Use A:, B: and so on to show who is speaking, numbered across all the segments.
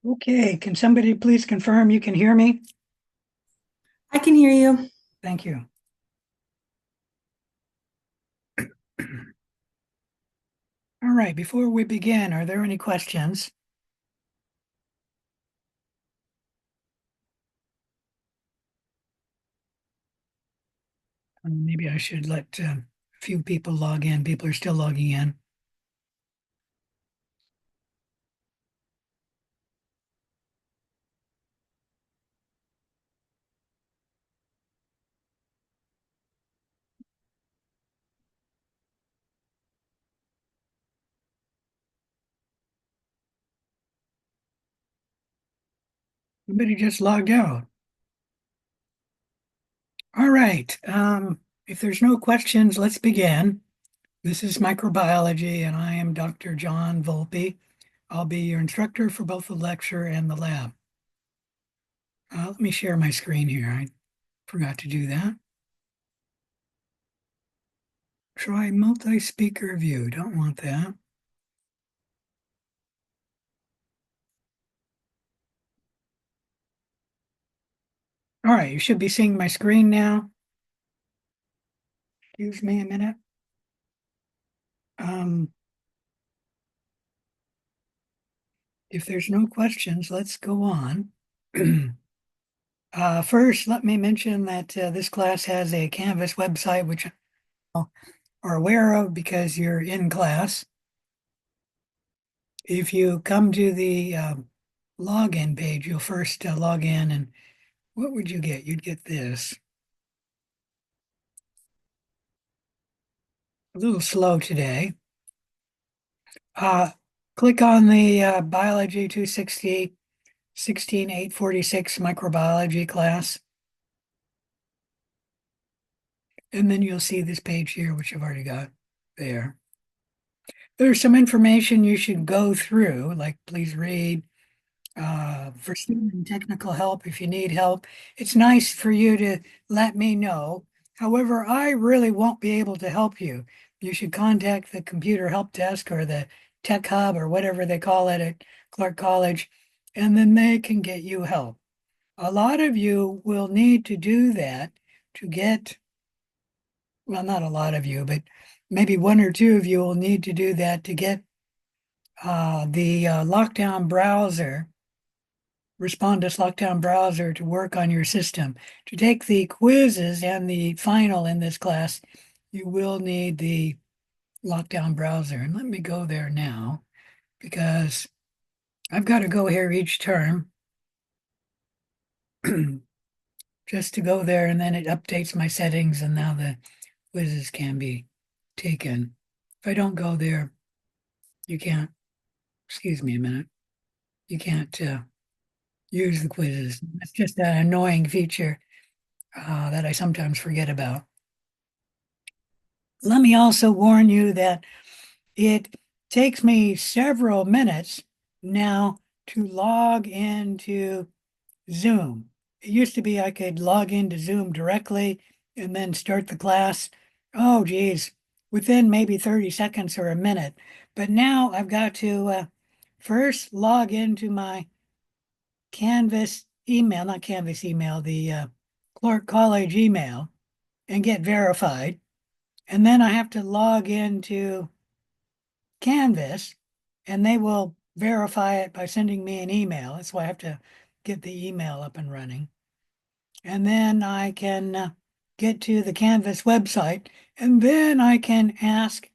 A: Okay, can somebody please confirm you can hear me?
B: I can hear you.
A: Thank you. All right, before we begin, are there any questions? Maybe I should let a few people log in. People are still logging in. Somebody just logged out. All right, if there's no questions, let's begin. This is microbiology, and I am Dr. John Volpe. I'll be your instructor for both the lecture and the lab. Let me share my screen here. I forgot to do that. Try multi-speaker view. Don't want that. All right, you should be seeing my screen now. Excuse me a minute. Um, if there's no questions, let's go on. First, let me mention that this class has a Canvas website, which you are aware of because you're in class. If you come to the login page, you'll first log in, and what would you get? You'd get this. A little slow today. Uh, Click on the Biology 260 16846 microbiology class. And then you'll see this page here, which I've already got there. There's some information you should go through, like please read. For student and technical help, if you need help, it's nice for you to let me know. However, I really won't be able to help you. You should contact the computer help desk or the tech hub or whatever they call it at Clark College, and then they can get you help. A lot of you will need to do that to get, well, not a lot of you, but maybe one or two of you will need to do that to get the lockdown browser, Respondus lockdown browser to work on your system. To take the quizzes and the final in this class, you will need the lockdown browser. And let me go there now because I've got to go here each term just to go there, and then it updates my settings, and now the quizzes can be taken. If I don't go there, you can't, excuse me a minute, you can't use the quizzes. It's just that annoying feature that I sometimes forget about. Let me also warn you that it takes me several minutes now to log into Zoom. It used to be I could log into Zoom directly and then start the class. Oh, geez, within maybe 30 seconds or a minute. But now I've got to first log into my Canvas email, not Canvas email, the Clark College email and get verified. And then I have to log into Canvas and they will verify it by sending me an email. That's why I have to get the email up and running. And then I can get to the Canvas website and then I can ask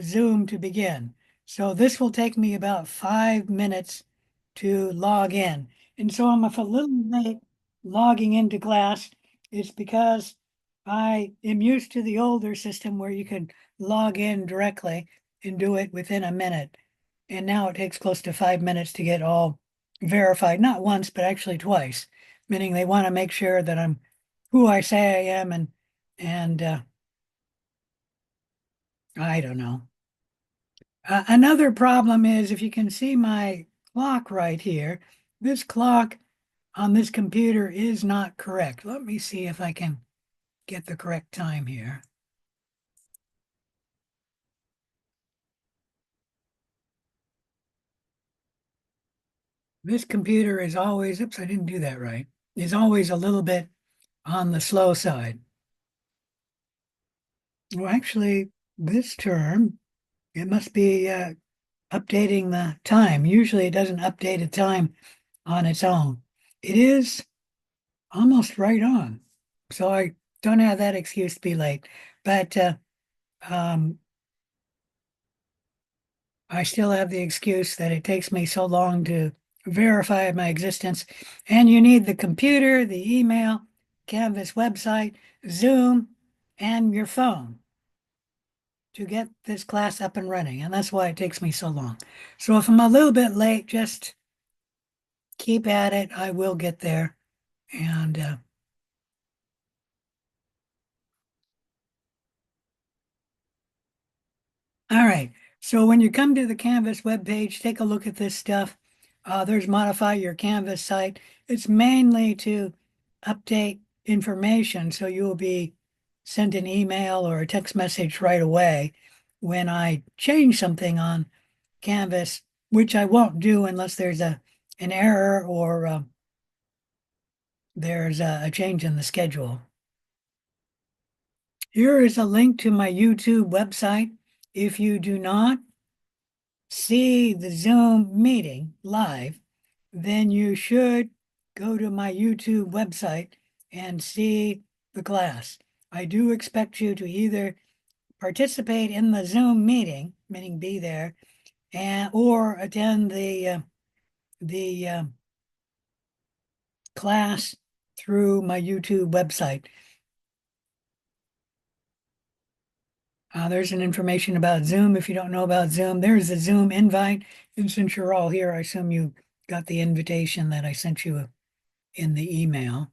A: Zoom to begin. So this will take me about 5 minutes to log in. And so I'm a little late logging into class. It's because I am used to the older system where you could log in directly and do it within a minute. And now it takes close to 5 minutes to get all verified, not once, but actually twice, meaning they want to make sure that I'm who I say I am and I don't know. Another problem is if you can see my clock right here, this clock on this computer is not correct. Let me see if I can get the correct time here. This computer is always, oops, I didn't do that right, is always a little bit on the slow side. Well, actually, this term, it must be updating the time. Usually it doesn't update a time on its own. It is almost right on. So I don't have that excuse to be late. But um, I still have the excuse that it takes me so long to verify my existence. And you need the computer, the email, Canvas website, Zoom, and your phone to get this class up and running. And that's why it takes me so long. So if I'm a little bit late, just keep at it. I will get there. And all right. So when you come to the Canvas webpage, take a look at this stuff. There's modify your Canvas site. It's mainly to update information. So you will be sent an email or a text message right away when I change something on Canvas, which I won't do unless there's an error or there's a change in the schedule. Here is a link to my YouTube website. If you do not see the Zoom meeting live, then you should go to my YouTube website and see the class. I do expect you to either participate in the Zoom meeting, meaning be there, and or attend the class through my YouTube website. There's an information about Zoom. If you don't know about Zoom, there's a Zoom invite. And since you're all here, I assume you got the invitation that I sent you in the email.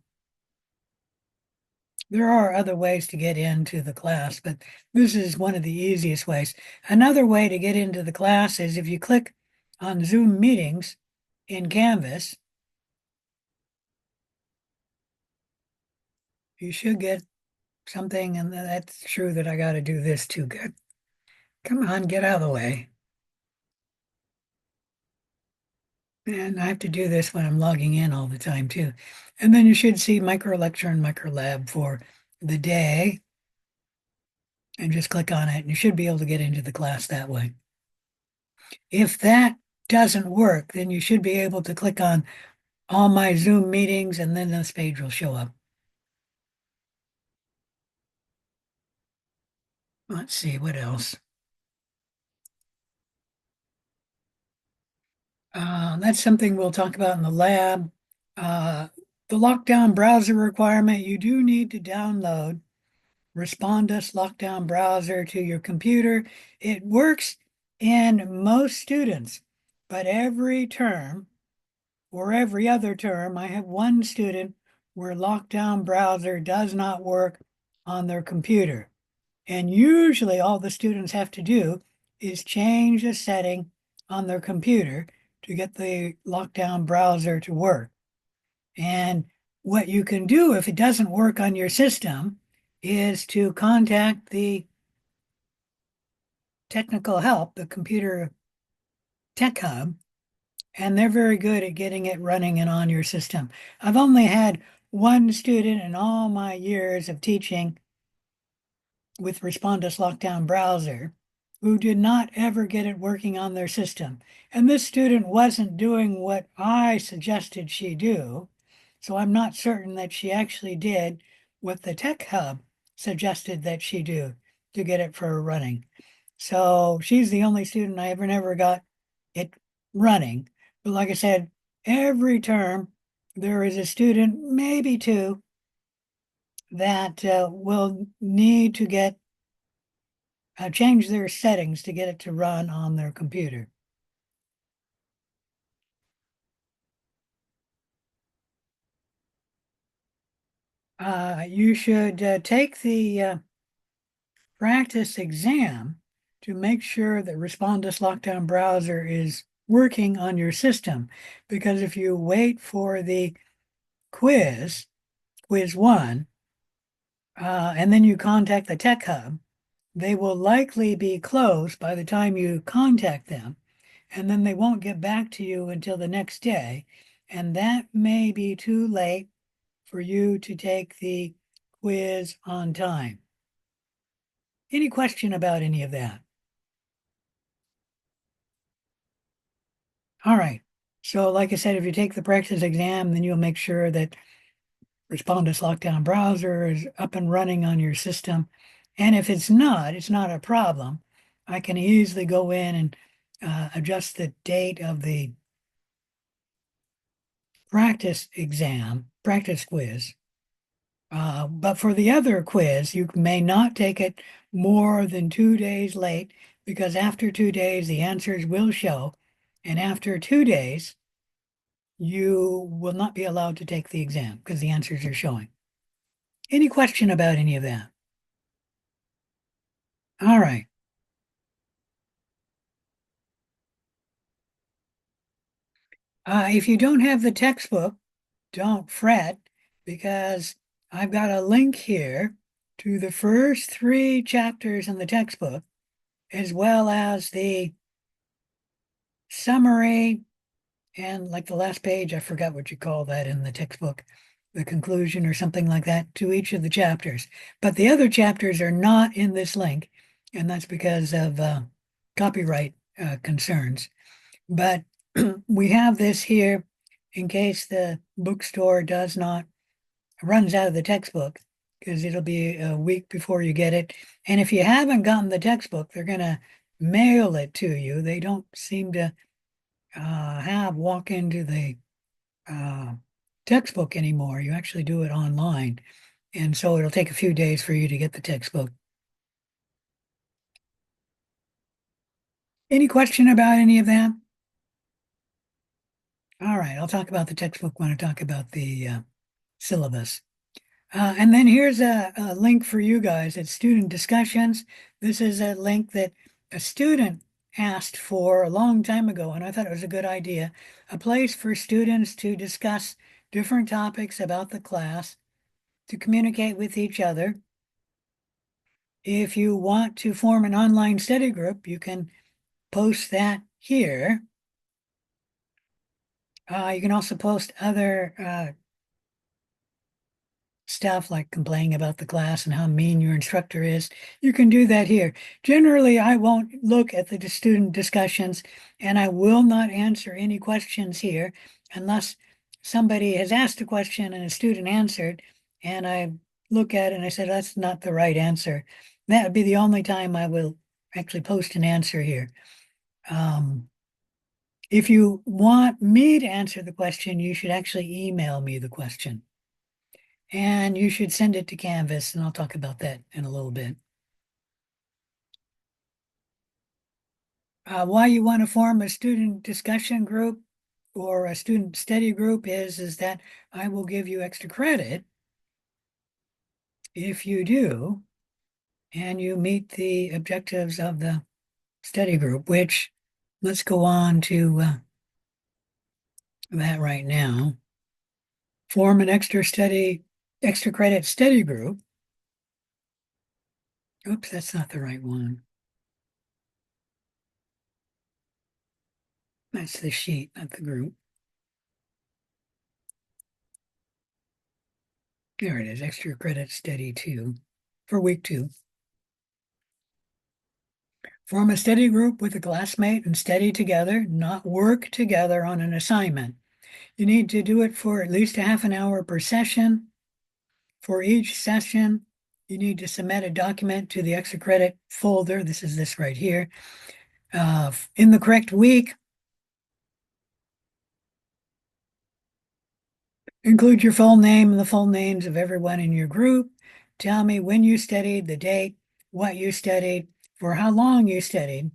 A: There are other ways to get into the class, but this is one of the easiest ways. Another way to get into the class is if you click on Zoom meetings in Canvas, you should get something, and that's true that I got to do this too. Good. Come on, get out of the way. And I have to do this when I'm logging in all the time too. And then you should see MicroLecture and MicroLab for the day and just click on it. And you should be able to get into the class that way. If that doesn't work, then you should be able to click on all my Zoom meetings and then this page will show up. Let's see what else. That's something we'll talk about in the lab. Uh, the lockdown browser requirement, you do need to download Respondus lockdown browser to your computer. It works in most students, but every term or every other term, I have one student where lockdown browser does not work on their computer. And usually all the students have to do is change a setting on their computer to get the lockdown browser to work. And what you can do if it doesn't work on your system is to contact the technical help, the computer tech hub, and they're very good at getting it running and on your system. I've only had one student in all my years of teaching with Respondus Lockdown Browser who did not ever get it working on their system. And this student wasn't doing what I suggested she do, so I'm not certain that she actually did what the Tech Hub suggested that she do to get it for running. So she's the only student I ever never got it running. But like I said, every term there is a student, maybe two, that will need to get change their settings to get it to run on their computer. You should take the practice exam to make sure that Respondus Lockdown Browser is working on your system. Because if you wait for the quiz, quiz one, and then you contact the Tech Hub, they will likely be closed by the time you contact them. and then they won't get back to you until the next day. And that may be too late for you to take the quiz on time. Any question about any of that? All right. So, like I said, if you take the practice exam, then you'll make sure that Respondus Lockdown Browser is up and running on your system. And if it's not, it's not a problem. I can easily go in and adjust the date of the practice exam, practice quiz. But for the other quiz, you may not take it more than 2 days late because after 2 days, the answers will show. And after 2 days, you will not be allowed to take the exam because the answers are showing. Any question about any of that? All right. If you don't have the textbook, don't fret because I've got a link here to the first 3 chapters in the textbook, as well as the summary and like the last page, I forgot what you call that in the textbook, the conclusion or something like that to each of the chapters. But the other chapters are not in this link, and that's because of copyright concerns. But we have this here in case the bookstore runs out of the textbook, because it'll be a week before you get it. And if you haven't gotten the textbook, they're going to mail it to you. They don't seem to walk into the uh, textbook anymore. You actually do it online. And so it'll take a few days for you to get the textbook. Any question about any of that? All right, I'll talk about the textbook when I talk about the syllabus. And then here's a link for you guys at student discussions. This is a link that a student asked for a long time ago, and I thought it was a good idea. A place for students to discuss different topics about the class, to communicate with each other. If you want to form an online study group, you can post that here. You can also post other stuff like complaining about the class and how mean your instructor is. You can do that here. Generally, I won't look at the student discussions and I will not answer any questions here unless somebody has asked a question and a student answered and I look at it and I said, that's not the right answer. That would be the only time I will actually post an answer here. If you want me to answer the question, you should actually email me the question. And you should send it to Canvas, and I'll talk about that in a little bit. Why you want to form a student discussion group or a student study group is that I will give you extra credit if you do, and you meet the objectives of the study group, which let's go on to that right now. Form an extra credit study group. Oops, that's not the right one. That's the sheet, not the group. There it is, extra credit study 2 for week 2. Form a study group with a classmate and study together, not work together on an assignment. You need to do it for at least a half an hour per session. For each session, you need to submit a document to the extra credit folder. This is this right here. In the correct week, include your full name and the full names of everyone in your group. Tell me when you studied, the date, what you studied, for how long you studied.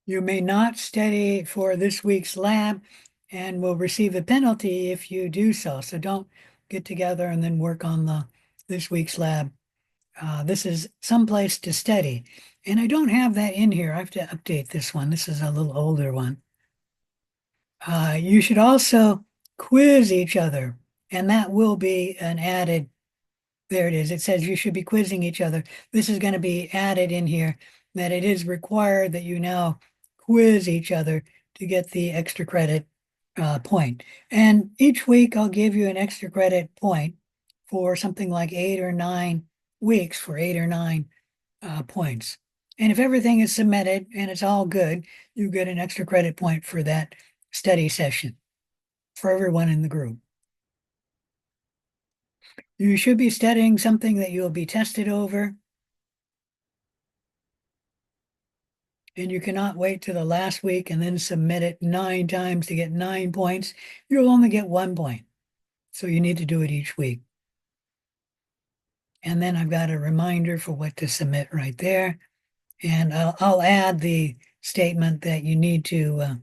A: You may not study for this week's lab and will receive a penalty if you do so. So don't get together and then work on this week's lab. This is someplace to study. And I don't have that in here. I have to update this one. This is a little older one. You should also quiz each other, and that will be an added there it is. It says you should be quizzing each other. This is going to be added in here that it is required that you now quiz each other to get the extra credit point. And each week I'll give you an extra credit point for something like 8 or 9 weeks for 8 or 9 points. And if everything is submitted and it's all good, you get an extra credit point for that study session for everyone in the group. You should be studying something that you'll be tested over, and you cannot wait to the last week and then submit it 9 times to get 9 points. You'll only get 1 point. So you need to do it each week. And then I've got a reminder for what to submit right there. And I'll add the statement that you need to,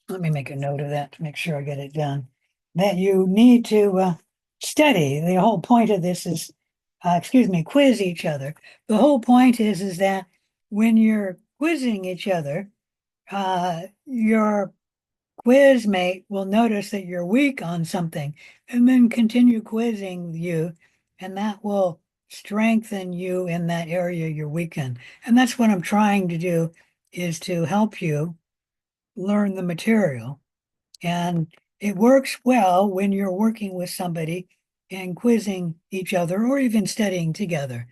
A: let me make a note of that to make sure I get it done. That you need to study. The whole point of this is, quiz each other. The whole point is that when you're quizzing each other, your quiz mate will notice that you're weak on something and then continue quizzing you, and that will strengthen you in that area you're weak in. And that's what I'm trying to do, is to help you learn the material. And it works well when you're working with somebody and quizzing each other or even studying together.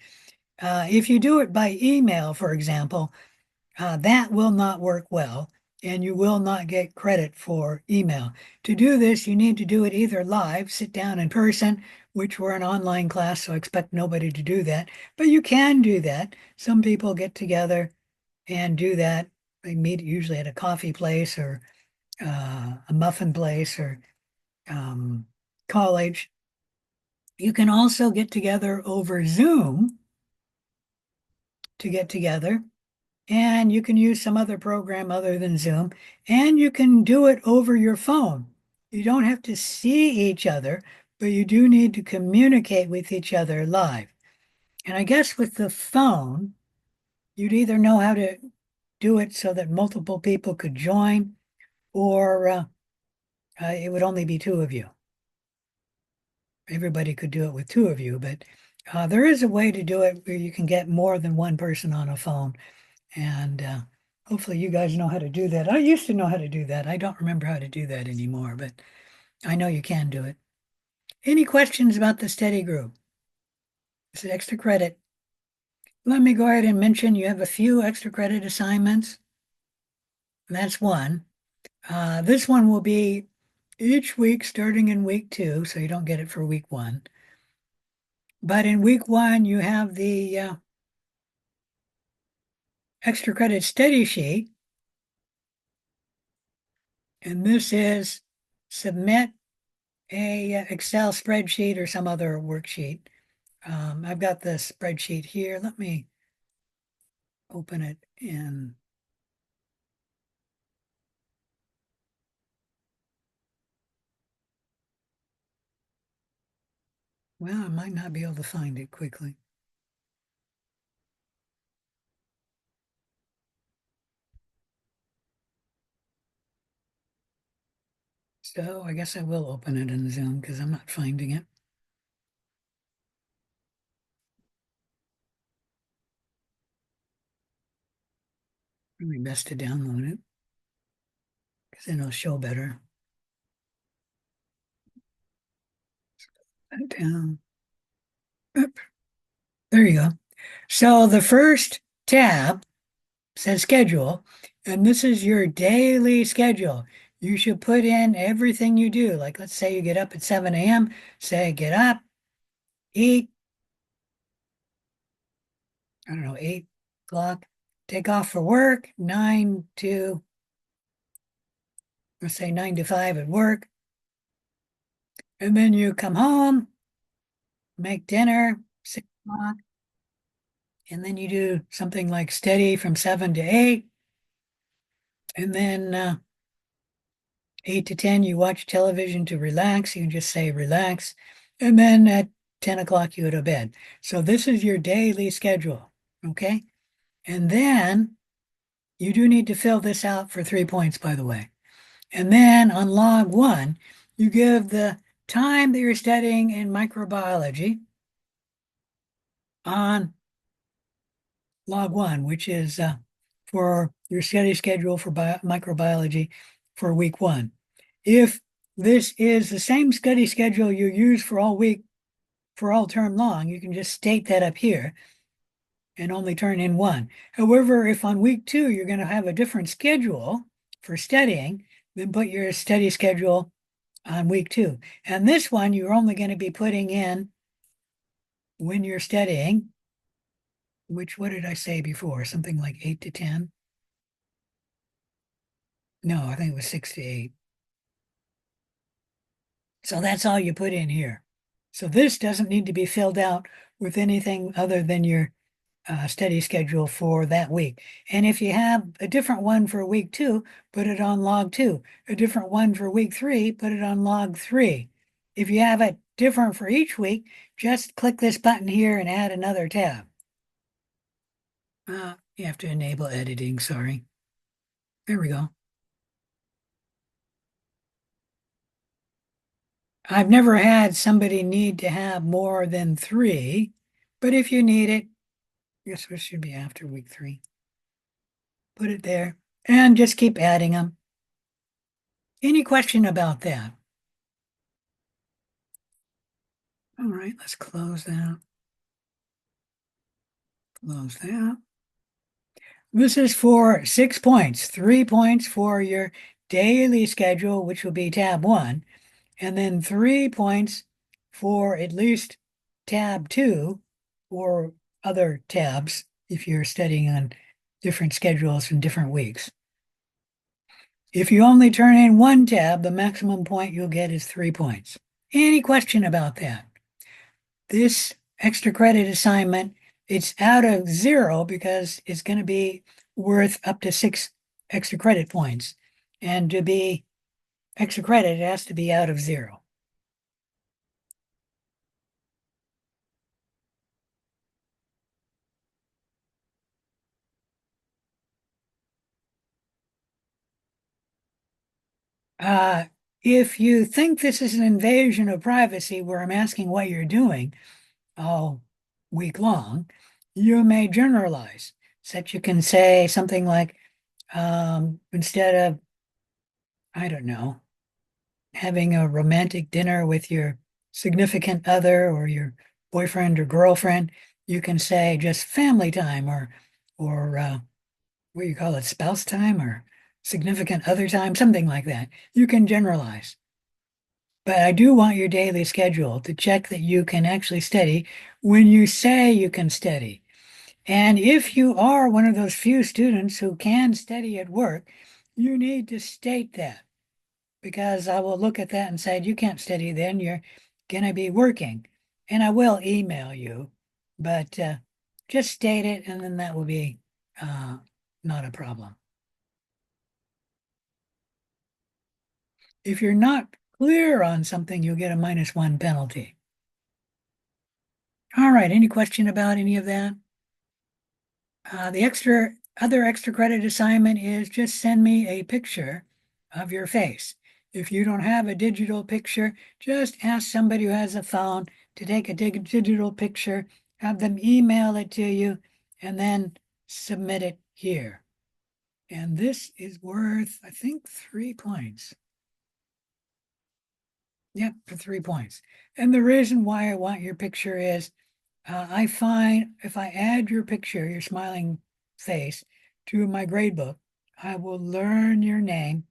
A: If you do it by email, for example, that will not work well, and you will not get credit for email. To do this, you need to do it either live, sit down in person, which we're an online class, so I expect nobody to do that. But you can do that. Some people get together and do that. They meet usually at a coffee place or a muffin place or college. You can also get together over Zoom to get together. And you can use some other program other than Zoom, and you can do it over your phone. You don't have to see each other, but you do need to communicate with each other live. And I guess with the phone, you'd either know how to do it so that multiple people could join, or it would only be two of you. Everybody could do it with two of you, but there is a way to do it where you can get more than one person on a phone. And hopefully you guys know how to do that. I used to know how to do that. I don't remember how to do that anymore, but I know you can do it. Any questions about the study group? It's an extra credit. Let me go ahead and mention you have a few extra credit assignments. That's one. This one will be each week starting in week 2, so you don't get it for week 1. But in week 1, you have the extra credit study sheet. And this is submit a Excel spreadsheet or some other worksheet. I've got the spreadsheet here. Let me open it in. Well, I might not be able to find it quickly. So I guess I will open it in Zoom because I'm not finding it. Probably best to download it because then it'll show better. Put it down. Oop. There you go. So the first tab says schedule, and this is your daily schedule. You should put in everything you do. Like, let's say you get up at 7 a.m., say get up, eat, I don't know, 8 o'clock, take off for work, 9 to, let's say 9 to 5 at work. And then you come home, make dinner, 6 o'clock, and then you do something like study from 7 to 8. And then 8 to 10, you watch television to relax. You can just say relax. And then at 10 o'clock, you go to bed. So this is your daily schedule. Okay. And then you do need to fill this out for 3 points, by the way. And then on log 1, you give the time that you're studying in microbiology on log one, which is for your study schedule for microbiology for week one. If this is the same study schedule you use for all week, for all term long, you can just state that up here and only turn in one. However, if on week two you're going to have a different schedule for studying, then put your study schedule on week two. And this one, you're only going to be putting in when you're studying, which, what did I say before? Something like 8 to 10? No, I think it was 6 to 8. So that's all you put in here. So this doesn't need to be filled out with anything other than your study schedule for that week. And if you have a different one for week two, put it on log two. A different one for week three, put it on log three. If you have it different for each week, just click this button here and add another tab. You have to enable editing, sorry. There we go. I've never had somebody need to have more than three, but if you need it, I guess it should be after week three. Put it there and just keep adding them. Any question about that? All right, let's close that. Close that. This is for 6 points, 3 points for your daily schedule, which will be tab one, and then 3 points for at least tab two or other tabs if you're studying on different schedules from different weeks. If you only turn in one tab, the maximum point you'll get is 3 points. Any question about that? This extra credit assignment, it's out of zero because it's going to be worth up to 6 extra credit points. And to be extra credit, it has to be out of zero. If you think this is an invasion of privacy where I'm asking what you're doing all week long, you may generalize. So that you can say something like, instead of, I don't know, having a romantic dinner with your significant other or your boyfriend or girlfriend, you can say just family time or what do you call it, spouse time or significant other time, something like that. You can generalize. But I do want your daily schedule to check that you can actually study when you say you can study. And if you are one of those few students who can study at work, you need to state that because I will look at that and say, you can't study then, you're going to be working. And I will email you, but just state it and then that will be not a problem. If you're not clear on something, you'll get a -1 penalty. All right, any question about any of that? The other extra credit assignment is just send me a picture of your face. If you don't have a digital picture, just ask somebody who has a phone to take a digital picture, have them email it to you, and then submit it here. And this is worth, I think, 3 points. Yep, for 3 points. And the reason why I want your picture is I find if I add your picture, your smiling face, to my grade book, I will learn your name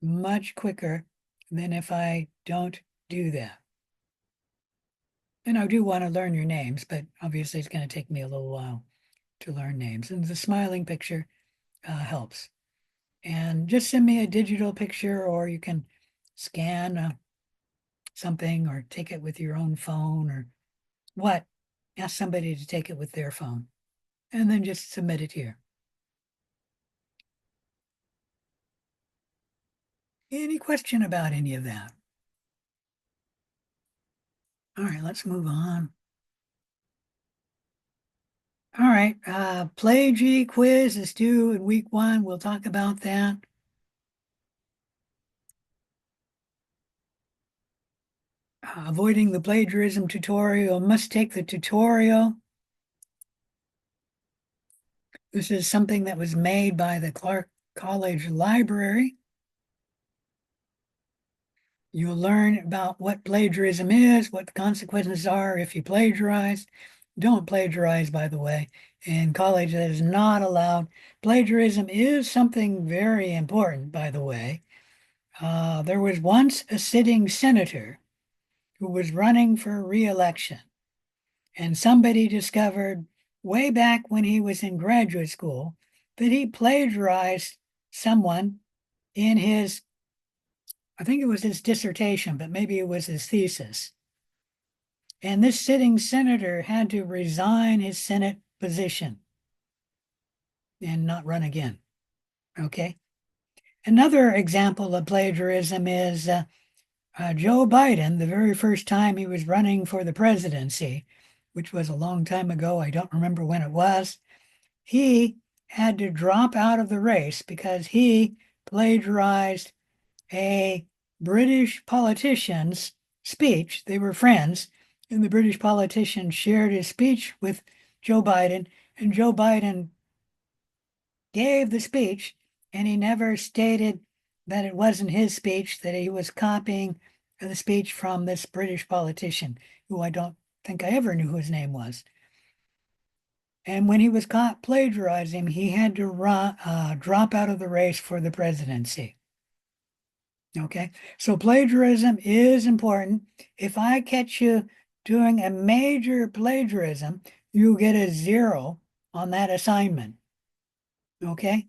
A: much quicker than if I don't do that. And I do want to learn your names, but obviously it's going to take me a little while to learn names. And the smiling picture helps. And just send me a digital picture, or you can scan something or take it with your own phone or what. Ask somebody to take it with their phone and then just submit it here. Any question about any of that? All right, let's move on. All right, Play G quiz is due in week one. We'll talk about that. avoiding the plagiarism tutorial, must take the tutorial. This is something that was made by the Clark College Library. You'll learn about what plagiarism is, what the consequences are if you plagiarize. Don't plagiarize, by the way. In college, that is not allowed. Plagiarism is something very important, by the way. There was once a sitting senator who was running for re-election, and somebody discovered way back when he was in graduate school that he plagiarized someone in his, I think it was his dissertation, but maybe it was his thesis. And this sitting senator had to resign his Senate position and not run again. Okay. Another example of plagiarism is Joe Biden, the very first time he was running for the presidency, which was a long time ago. I don't remember when it was. He had to drop out of the race because he plagiarized a British politician's speech. They were friends, and the British politician shared his speech with Joe Biden, and Joe Biden gave the speech, and he never stated that it wasn't his speech, that he was copying the speech from this British politician, who I don't think I ever knew who his name was. And when he was caught plagiarizing, he had to drop out of the race for the presidency. Okay, so plagiarism is important. If I catch you doing a major plagiarism, you get a 0 on that assignment. Okay,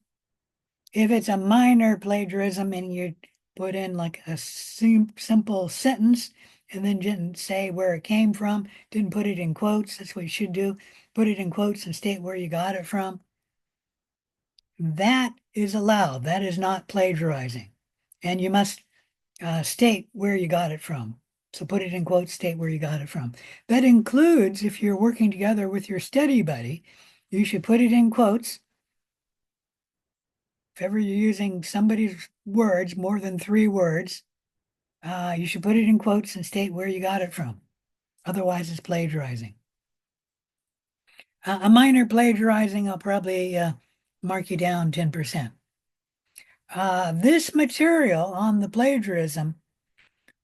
A: if it's a minor plagiarism and you put in like a simple sentence and then didn't say where it came from, didn't put it in quotes, that's what you should do. Put it in quotes and state where you got it from. That is allowed. That is not plagiarizing. And you must state where you got it from. So put it in quotes, state where you got it from. That includes if you're working together with your study buddy, you should put it in quotes. If ever you're using somebody's words, more than 3 words, you should put it in quotes and state where you got it from. Otherwise, it's plagiarizing. A minor plagiarizing, I'll probably mark you down 10%. This material on the plagiarism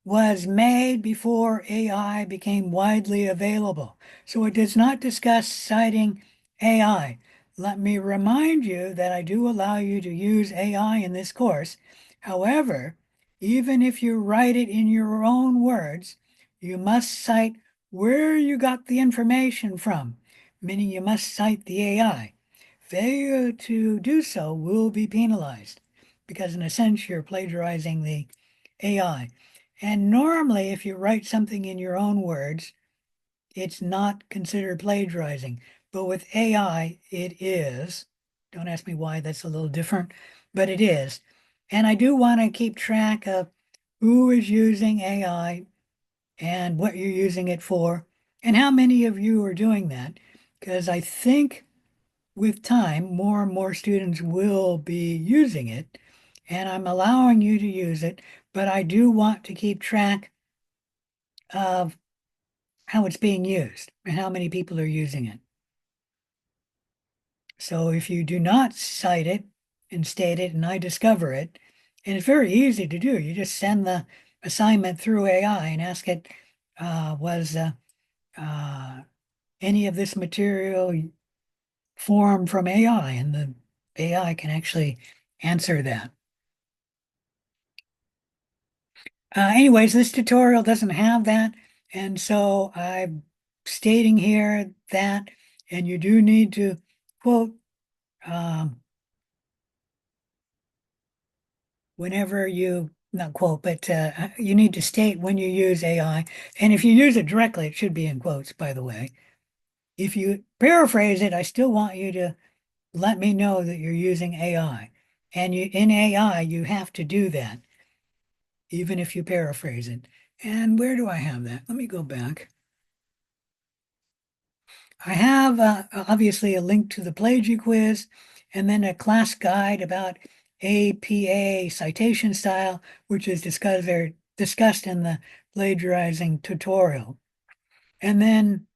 A: was made before AI became widely available. So it does not discuss citing AI. Let me remind you that I do allow you to use AI in this course. However, even if you write it in your own words, you must cite where you got the information from, meaning you must cite the AI. Failure to do so will be penalized because in a sense you're plagiarizing the AI. And normally, if you write something in your own words, it's not considered plagiarizing. But with AI, it is. Don't ask me why that's a little different, but it is. And I do want to keep track of who is using AI and what you're using it for, and how many of you are doing that. Because I think with time, more and more students will be using it, and I'm allowing you to use it, but I do want to keep track of how it's being used and how many people are using it. So if you do not cite it and state it and I discover it, and it's very easy to do, you just send the assignment through AI and ask it, was any of this material formed from AI? And the AI can actually answer that. Anyways, this tutorial doesn't have that. And so I'm stating here that, and you do need to quote whenever you, not quote, but you need to state when you use AI. And if you use it directly, it should be in quotes, by the way. If you paraphrase it, I still want you to let me know that you're using AI. And in AI, you have to do that, even if you paraphrase it. And where do I have that? Let me go back. I have obviously a link to the Plagiary quiz and then a class guide about APA citation style, which is discussed in the plagiarizing tutorial. And then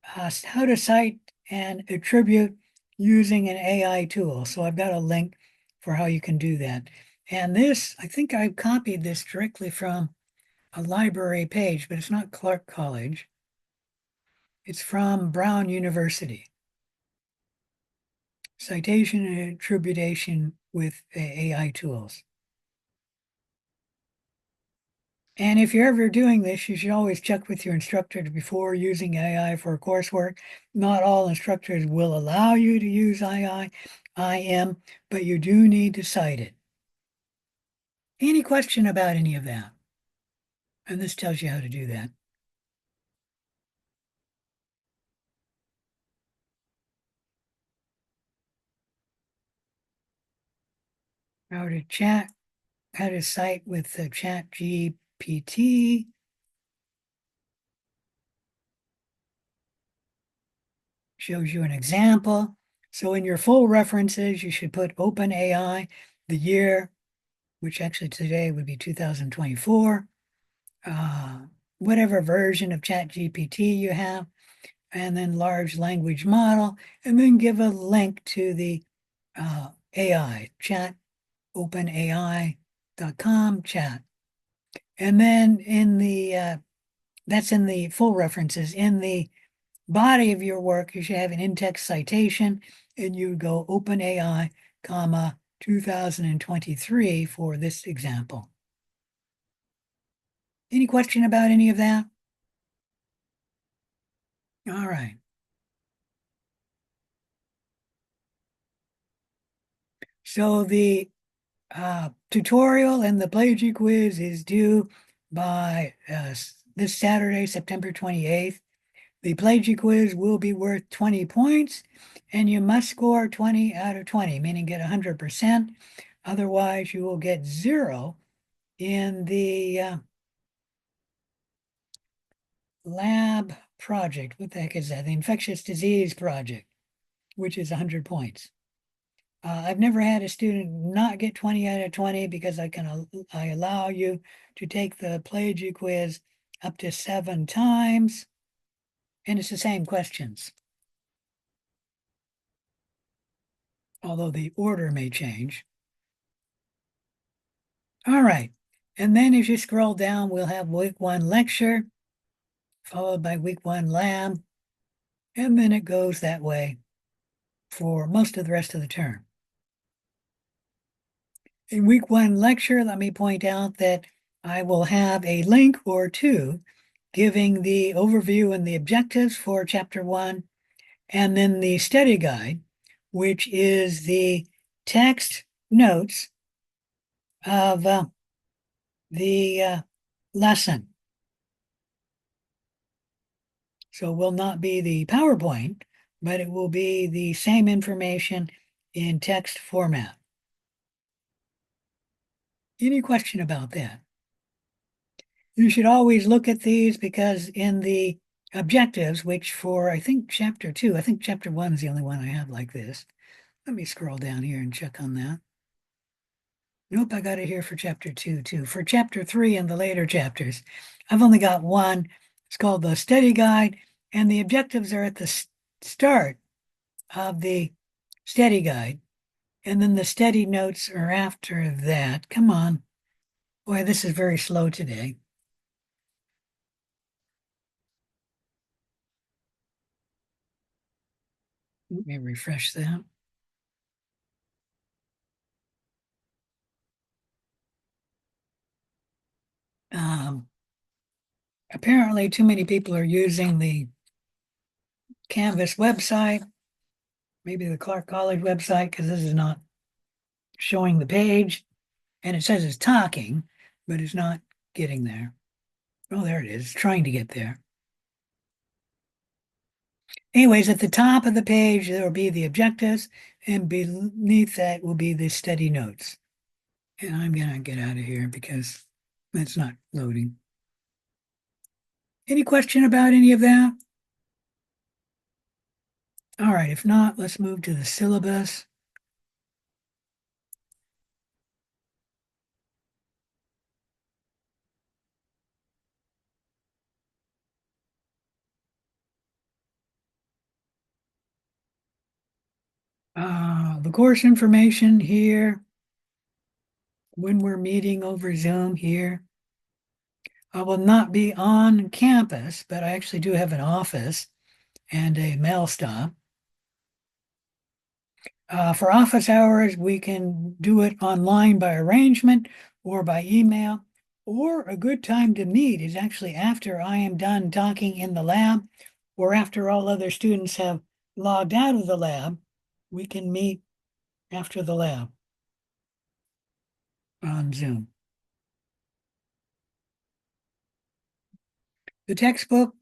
A: how to cite and attribute using an AI tool. So I've got a link for how you can do that. And this, I think I copied this directly from a library page, but it's not Clark College. It's from Brown University. Citation and attribution with AI tools. And if you're ever doing this, you should always check with your instructor before using AI for coursework. Not all instructors will allow you to use IM, but you do need to cite it. Any question about any of that? And this tells you how to do that. How to chat, how to cite with the Chat GPT. Shows you an example. So in your full references, you should put OpenAI, the year, which actually today would be 2024, whatever version of ChatGPT you have, and then large language model, and then give a link to the AI, chat, openai.com chat. And then in the, that's in the full references. In the body of your work, you should have an in-text citation, and you would go OpenAI, comma, 2023 for this example. Any question about any of that? All right. So the tutorial and the plagiary quiz is due by this Saturday, September 28th. The plagiary quiz will be worth 20 points, and you must score 20 out of 20, meaning get 100%. Otherwise, you will get 0 in the lab project. What the heck is that? The infectious disease project, which is 100 points. I've never had a student not get 20 out of 20 because I allow you to take the plagiary quiz up to 7 times, and it's the same questions, although the order may change. All right, and then as you scroll down, we'll have week 1 lecture, followed by week 1 lab, and then it goes that way for most of the rest of the term. In week 1 lecture, let me point out that I will have a link or two giving the overview and the objectives for chapter 1, and then the study guide, which is the text notes of the lesson. So it will not be the PowerPoint, but it will be the same information in text format. Any question about that? You should always look at these because in the objectives, which for, I think, chapter 2, I think chapter 1 is the only one I have like this. Let me scroll down here and check on that. Nope, I got it here for chapter 2 too. For chapter 3 and the later chapters, I've only got one. It's called the study guide, and the objectives are at the start of the study guide, and then the study notes are after that. Come on. Boy, this is very slow today. Let me refresh that. Apparently, too many people are using the Canvas website, maybe the Clark College website, because this is not showing the page. And it says it's talking, but it's not getting there. Oh, there it is, trying to get there. Anyways, at the top of the page, there will be the objectives, and beneath that will be the study notes. And I'm going to get out of here because it's not loading. Any question about any of that? All right, if not, let's move to the syllabus. The course information here, when we're meeting over Zoom here, I will not be on campus, but I actually do have an office and a mail stop. For office hours, we can do it online by arrangement or by email. Or a good time to meet is actually after I am done talking in the lab or after all other students have logged out of the lab. We can meet after the lab on Zoom. The textbook,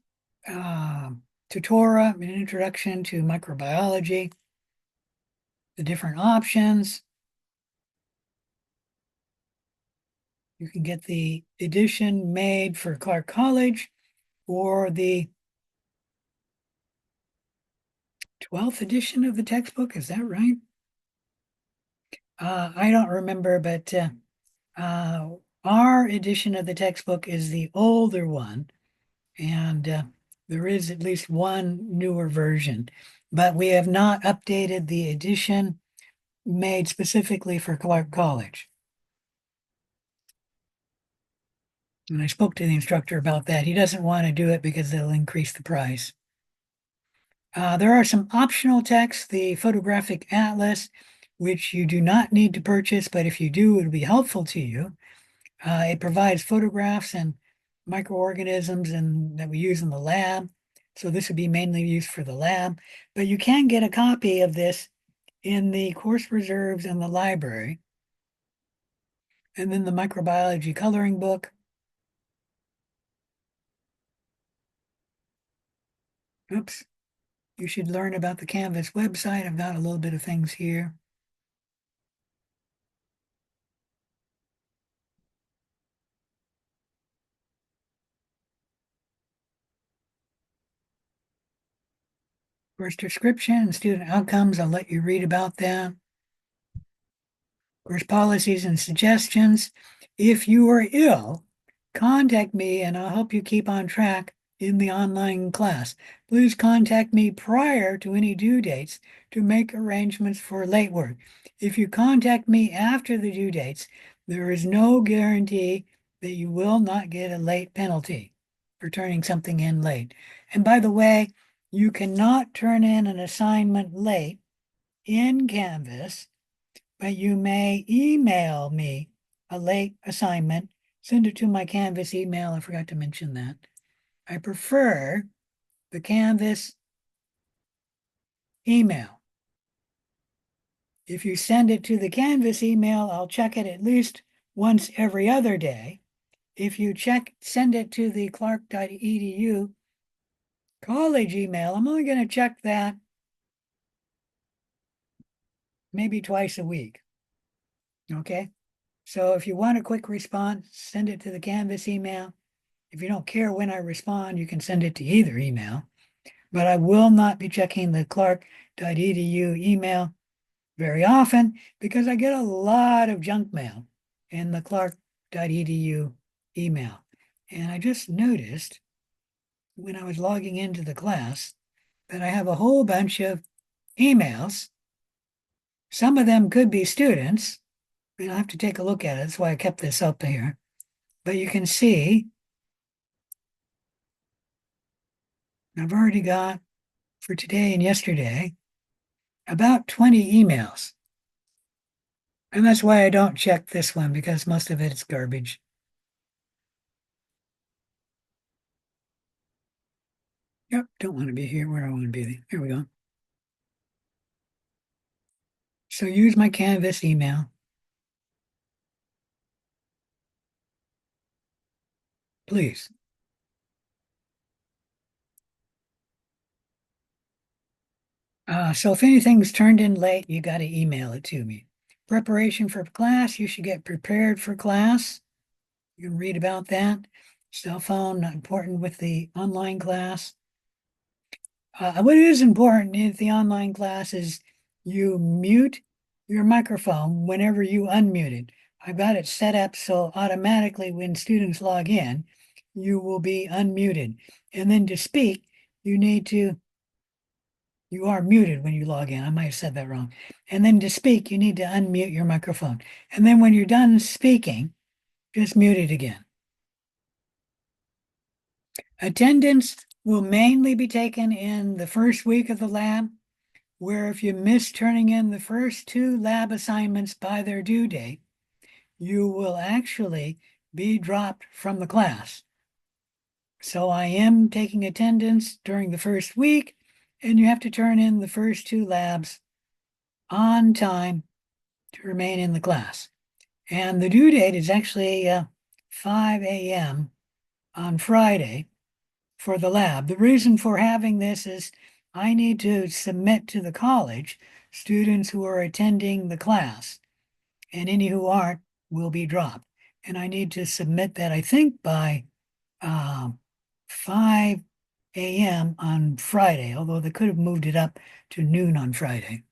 A: Tutora, an introduction to microbiology, the different options. You can get the edition made for Clark College or the 12th edition of the textbook. Is that right? I don't remember, but uh, our edition of the textbook is the older one, and there is at least one newer version, but we have not updated the edition made specifically for Clark College. And I spoke to the instructor about that. He doesn't want to do it because they'll increase the price. There are some optional texts, the photographic atlas, which you do not need to purchase, but if you do, it'll be helpful to you. It provides photographs and microorganisms that we use in the lab. So this would be mainly used for the lab, but you can get a copy of this in the course reserves in the library. And then the microbiology coloring book. Oops. You should learn about the Canvas website. I've got a little bit of things here. Course description and student outcomes, I'll let you read about that. Course policies and suggestions. If you are ill, contact me and I'll help you keep on track in the online class. Please contact me prior to any due dates to make arrangements for late work. If you contact me after the due dates, there is no guarantee that you will not get a late penalty for turning something in late. And by the way, you cannot turn in an assignment late in Canvas, but you may email me a late assignment. Send it to my Canvas email. I forgot to mention that. I prefer the Canvas email. If you send it to the Canvas email, I'll check it at least once every other day. If you send it to the clark.edu college email, I'm only going to check that maybe twice a week. Okay. So if you want a quick response, send it to the Canvas email. If you don't care when I respond, you can send it to either email. But I will not be checking the clark.edu email very often because I get a lot of junk mail in the clark.edu email. And I just noticed when I was logging into the class that I have a whole bunch of emails. Some of them could be students. And I'll have to take a look at it. That's why I kept this up here. But you can see I've already got for today and yesterday about 20 emails. And that's why I don't check this one because most of it is garbage. Yep, don't want to be here where I want to be. Here we go. So use my Canvas email, please. So if anything's turned in late, you got to email it to me. Preparation for class, you should get prepared for class. You can read about that. Cell phone, not important with the online class. What is important in the online class is you mute your microphone whenever you unmute it. I've got it set up so automatically when students log in, you will be unmuted. And then to speak, you need to You are muted when you log in. I might have said that wrong. And then to speak, you need to unmute your microphone. And then when you're done speaking, just mute it again. Attendance will mainly be taken in the first week of the lab, where if you miss turning in the first two lab assignments by their due date, you will actually be dropped from the class. So I am taking attendance during the first week, and you have to turn in the first two labs on time to remain in the class. And the due date is actually 5 a.m. on Friday for the lab. The reason for having this is I need to submit to the college students who are attending the class, and any who aren't will be dropped. And I need to submit that, I think, by 5 a.m. on Friday, although they could have moved it up to noon on Friday.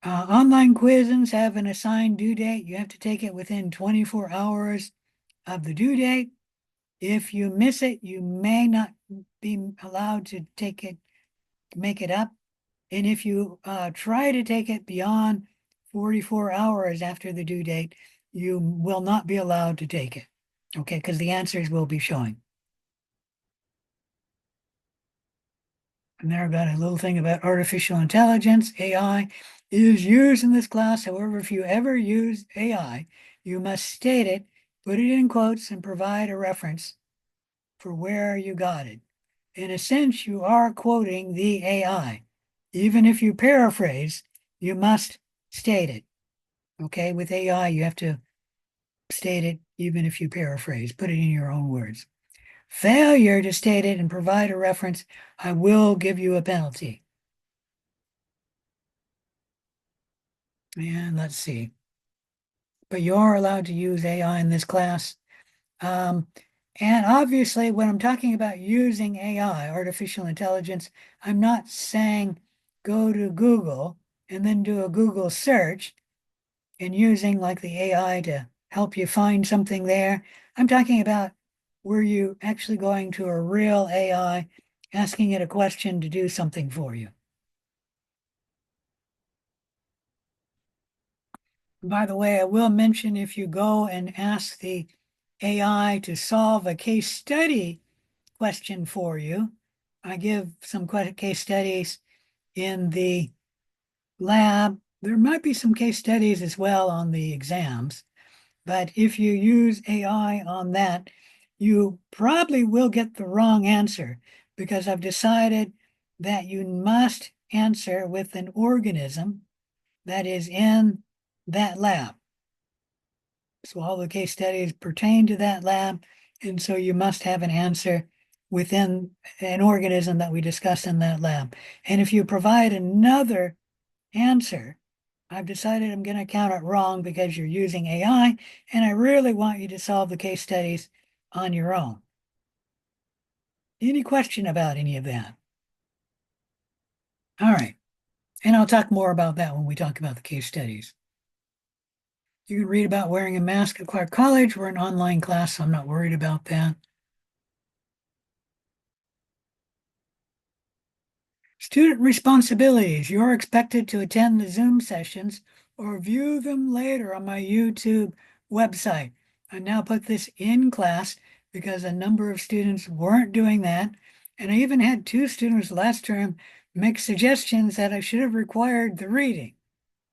A: Online quizzes have an assigned due date. You have to take it within 24 hours of the due date. If you miss it, you may not be allowed to take it, make it up. And if you try to take it beyond 44 hours after the due date, you will not be allowed to take it. Okay, because the answers will be showing. And there I've got a little thing about artificial intelligence. AI is used in this class. However, if you ever use AI, you must state it, put it in quotes, and provide a reference for where you got it. In a sense, you are quoting the AI. Even if you paraphrase, you must state it. Okay, with AI, you have to state it even if you paraphrase, put it in your own words. Failure to state it and provide a reference, I will give you a penalty. And let's see. But you are allowed to use AI in this class. Um, and obviously, when I'm talking about using AI, artificial intelligence, I'm not saying go to Google and then do a Google search and using like the AI to help you find something there. I'm talking about were you actually going to a real AI, asking it a question to do something for you. By the way, I will mention if you go and ask the AI to solve a case study question for you, I give some case studies in the lab. There might be some case studies as well on the exams, but if you use AI on that, you probably will get the wrong answer because I've decided that you must answer with an organism that is in that lab. So all the case studies pertain to that lab, and so you must have an answer within an organism that we discussed in that lab. And if you provide another answer, I've decided I'm going to count it wrong because you're using AI, and I really want you to solve the case studies on your own. Any question about any of that? All right. And I'll talk more about that when we talk about the case studies. You can read about wearing a mask at Clark College. We're an online class, so I'm not worried about that. Student responsibilities. You're expected to attend the Zoom sessions or view them later on my YouTube website. I now put this in class because a number of students weren't doing that. And I even had two students last term make suggestions that I should have required the reading,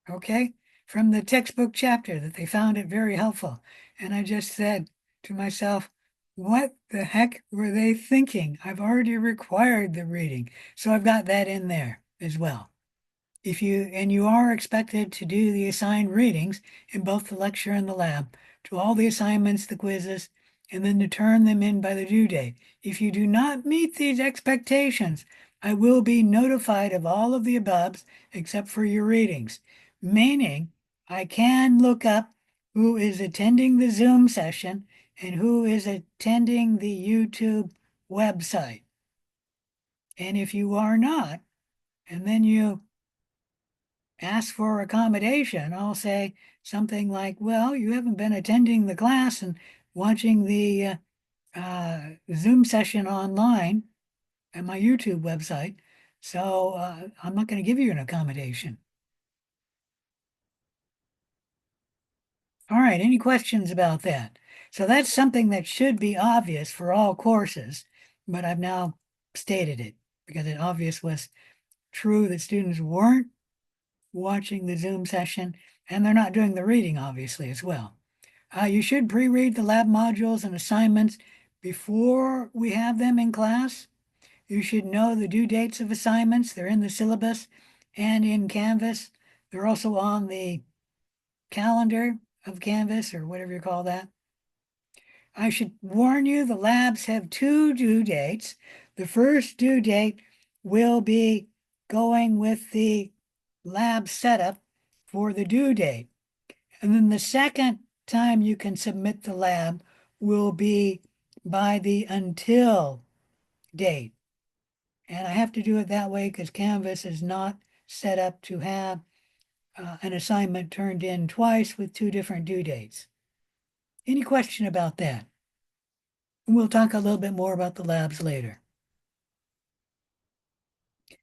A: okay, from the textbook chapter, that they found it very helpful. And I just said to myself, what the heck were they thinking? I've already required the reading. So I've got that in there as well. You are expected to do the assigned readings in both the lecture and the lab, to all the assignments, the quizzes, and then to turn them in by the due date. If you do not meet these expectations, I will be notified of all of the above except for your readings, meaning I can look up who is attending the Zoom session and who is attending the YouTube website. And if you are not, and then you ask for accommodation, I'll say something like, well, you haven't been attending the class and watching the Zoom session online. and my YouTube website. So I'm not going to give you an accommodation. All right, any questions about that? So that's something that should be obvious for all courses, but I've now stated it because it obvious was true that students weren't watching the Zoom session and they're not doing the reading, obviously, as well. You should pre-read the lab modules and assignments before we have them in class. You should know the due dates of assignments. They're in the syllabus and in Canvas. They're also on the calendar of Canvas or whatever you call that. I should warn you, the labs have two due dates. The first due date will be going with the lab setup for the due date. And then the second time you can submit the lab will be by the until date. And I have to do it that way because Canvas is not set up to have an assignment turned in twice with two different due dates. Any question about that? We'll talk a little bit more about the labs later.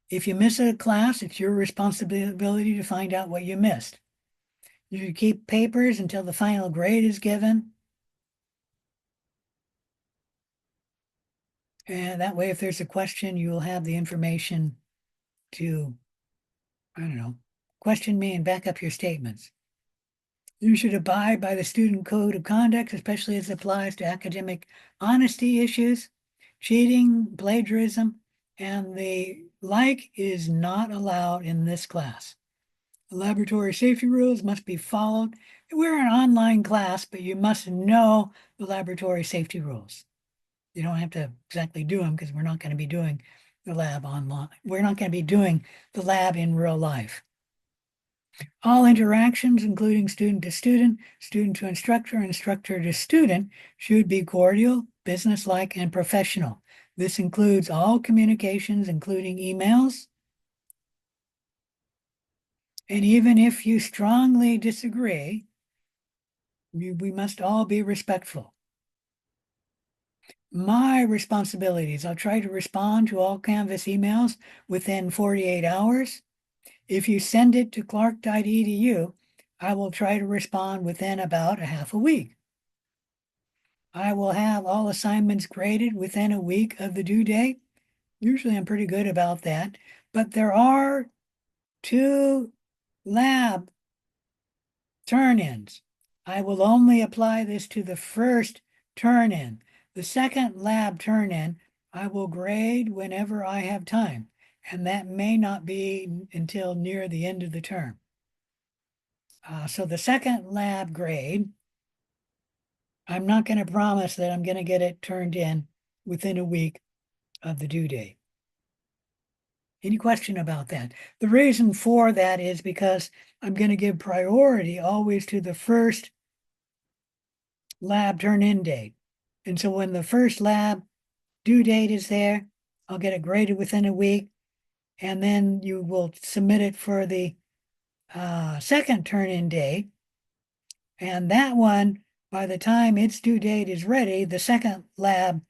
A: If you miss a class, it's your responsibility to find out what you missed. You should keep papers until the final grade is given. And that way, if there's a question, you will have the information to, I don't know, question me and back up your statements. You should abide by the student code of conduct, especially as it applies to academic honesty issues. Cheating, plagiarism, and the like is not allowed in this class. The laboratory safety rules must be followed. We're an online class, but you must know the laboratory safety rules. You don't have to exactly do them because we're not going to be doing the lab online. We're not going to be doing the lab in real life. All interactions, including student to instructor, instructor to student, should be cordial, businesslike, and professional. This includes all communications, including emails. And even if you strongly disagree, we must all be respectful. My responsibilities, I'll try to respond to all Canvas emails within 48 hours. If you send it to clark.edu, I will try to respond within about a half a week. I will have all assignments graded within a week of the due date. Usually I'm pretty good about that, but there are two lab turn-ins. I will only apply this to the first turn-in. The second lab turn-in, I will grade whenever I have time, and that may not be until near the end of the term. So the second lab grade, I'm not going to promise that I'm going to get it turned in within a week of the due date. Any question about that? The reason for that is because I'm going to give priority always to the first lab turn-in date. And so when the first lab due date is there, I'll get it graded within a week, and then you will submit it for the second turn-in date. And that one, by the time its due date is ready, the second lab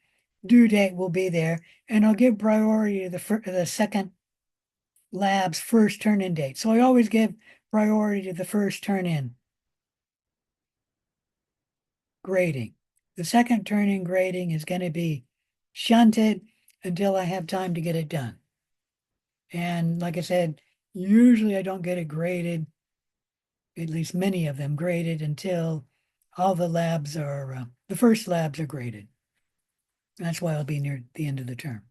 A: due date will be there, and I'll give priority to the second lab's first turn-in date. So I always give priority to the first turn-in grading. The second turn-in grading is going to be shunted until I have time to get it done. And like I said, usually I don't get it graded, at least many of them graded until all the labs are, the first labs are graded. That's why I'll be near the end of the term.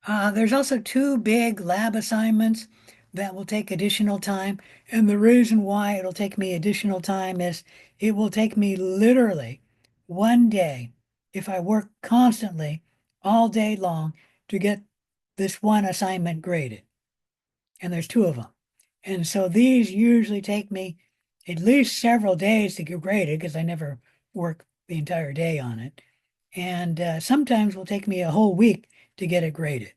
A: There's also two big lab assignments that will take additional time. And the reason why it'll take me additional time is it will take me literally one day if I work constantly all day long to get this one assignment graded. And there's two of them. And so these usually take me at least several days to get graded because I never work the entire day on it. And sometimes will take me a whole week to get it graded.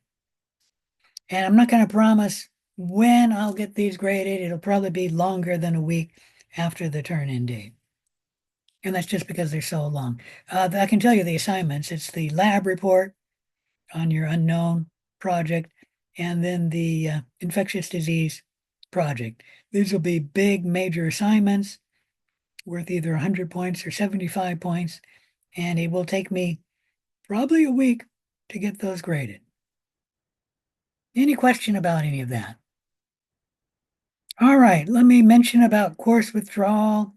A: And I'm not going to promise when I'll get these graded. It'll probably be longer than a week after the turn-in date. And that's just because they're so long. I can tell you the assignments. It's the lab report on your unknown project, and then the infectious disease project. These will be big, major assignments worth either 100 points or 75 points, and it will take me probably a week to get those graded. Any question about any of that? All right, let me mention about course withdrawal,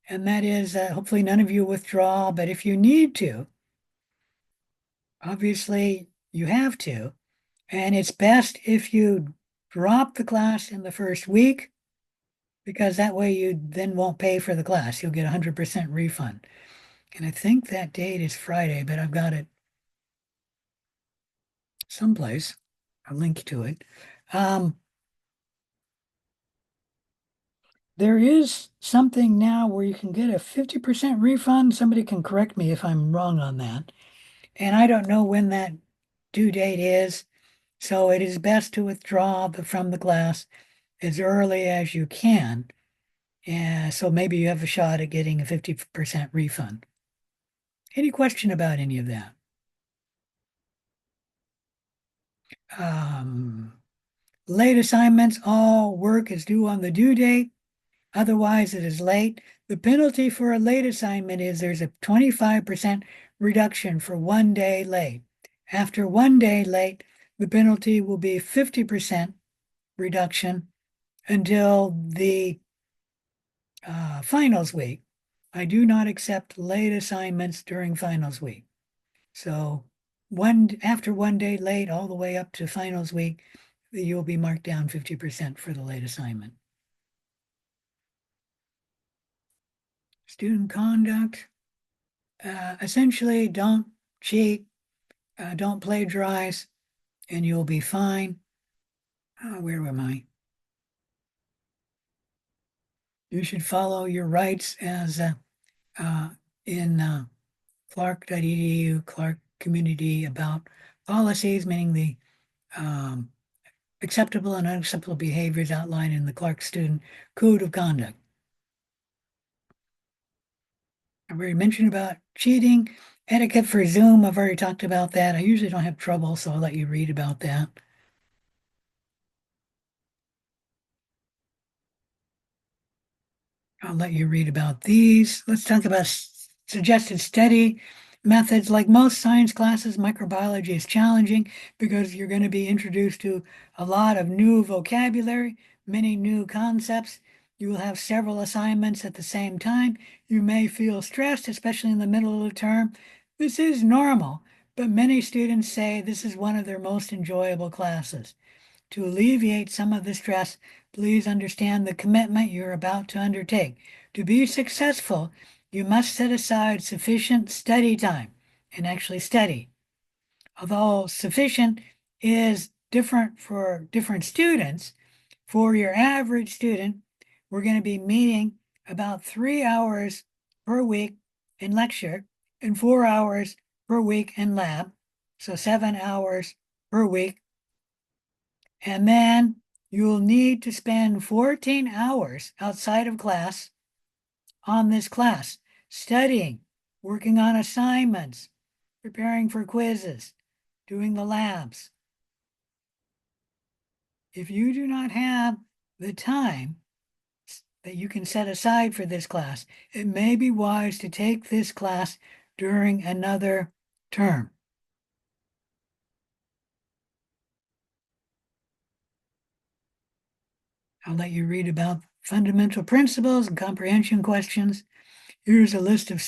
A: and that is hopefully none of you withdraw, but if you need to, obviously you have to, and it's best if you drop the class in the first week because that way you then won't pay for the class. You'll get 100% refund. And I think that date is Friday, but I've got it someplace, a link to it. Um, there is something now where you can get a 50% refund. Somebody can correct me if I'm wrong on that. And I don't know when that due date is. So it is best to withdraw from the class as early as you can. And so maybe you have a shot at getting a 50% refund. Any question about any of that? Um, Late assignments, all work is due on the due date. Otherwise, it is late. The penalty for a late assignment is there's a 25% reduction for 1 day late. After 1 day late, the penalty will be 50% reduction until the finals week. I do not accept late assignments during finals week. So after 1 day late, all the way up to finals week, you'll be marked down 50% for the late assignment. Student conduct, essentially don't cheat, don't plagiarize, and you'll be fine. Where am I? You should follow your rights as in clark.edu, Clark Community about policies, meaning the um, acceptable and unacceptable behaviors outlined in the Clark Student Code of Conduct. I've already mentioned about cheating. Etiquette for Zoom, I've already talked about that. I usually don't have trouble, so I'll let you read about that. I'll let you read about these. Let's talk about suggested study methods. Like most science classes, microbiology is challenging because you're going to be introduced to a lot of new vocabulary, many new concepts. You will have several assignments at the same time. You may feel stressed, especially in the middle of the term. This is normal, but many students say this is one of their most enjoyable classes. To alleviate some of the stress, please understand the commitment you're about to undertake. To be successful, you must set aside sufficient study time and actually study. Although sufficient is different for different students, for your average student, we're going to be meeting about 3 hours per week in lecture and 4 hours per week in lab. So 7 hours per week, and then you'll need to spend 14 hours outside of class on this class, studying, working on assignments, preparing for quizzes, doing the labs. If you do not have the time that you can set aside for this class, it may be wise to take this class during another term. I'll let you read about fundamental principles and comprehension questions. Here's a list of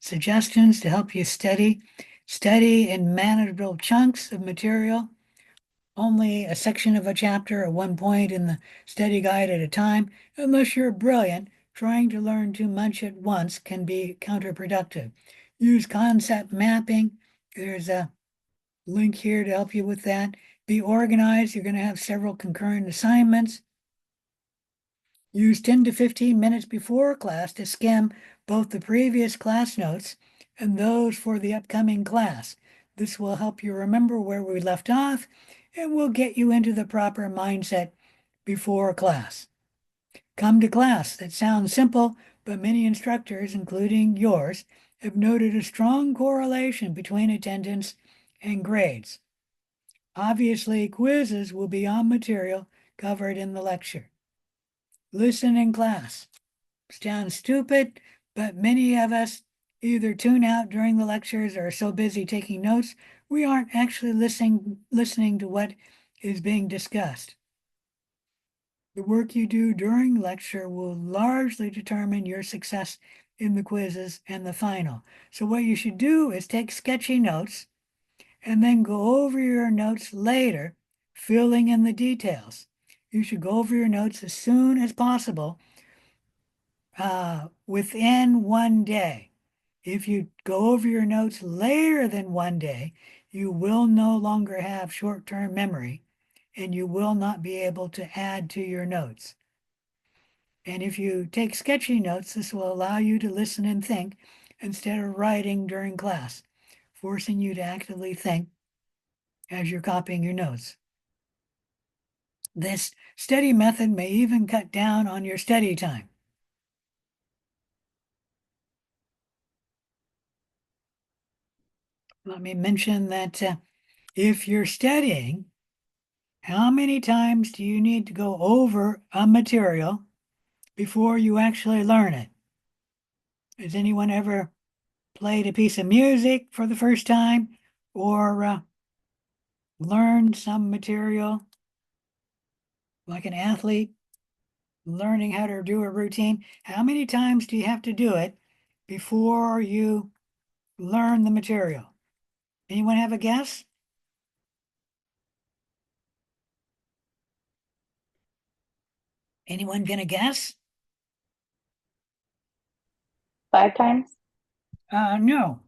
A: suggestions to help you study. Study in manageable chunks of material, only a section of a chapter at one point in the study guide at a time. Unless you're brilliant, trying to learn too much at once can be counterproductive. Use concept mapping. There's a link here to help you with that. Be organized. You're going to have several concurrent assignments. Use 10 to 15 minutes before class to skim both the previous class notes and those for the upcoming class. This will help you remember where we left off and will get you into the proper mindset before class. Come to class. That sounds simple, but many instructors, including yours, have noted a strong correlation between attendance and grades. Obviously, quizzes will be on material covered in the lecture. Listen in class. Sounds stupid, but many of us either tune out during the lectures or are so busy taking notes, we aren't actually listening to what is being discussed. The work you do during lecture will largely determine your success in the quizzes and the final. So what you should do is take sketchy notes and then go over your notes later, filling in the details. You should go over your notes as soon as possible, within one day. If you go over your notes later than one day, you will no longer have short-term memory and you will not be able to add to your notes. And if you take sketchy notes, this will allow you to listen and think instead of writing during class, forcing you to actively think as you're copying your notes. This study method may even cut down on your study time. Let me mention that if you're studying, how many times do you need to go over a material before you actually learn it? Has anyone ever played a piece of music for the first time or learned some material like an athlete learning how to do a routine? How many times do you have to do it before you learn the material? Anyone have a guess? Anyone gonna guess?
C: 5 times?
A: No.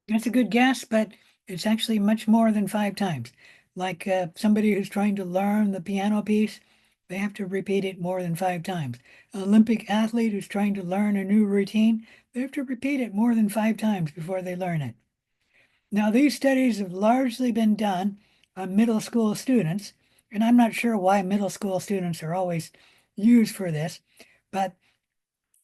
A: That's a good guess, but it's actually much more than 5 times. Like somebody who's trying to learn the piano piece, they have to repeat it more than 5 times. An Olympic athlete who's trying to learn a new routine, they have to repeat it more than 5 times before they learn it. Now, these studies have largely been done on middle school students, and I'm not sure why middle school students are always used for this, but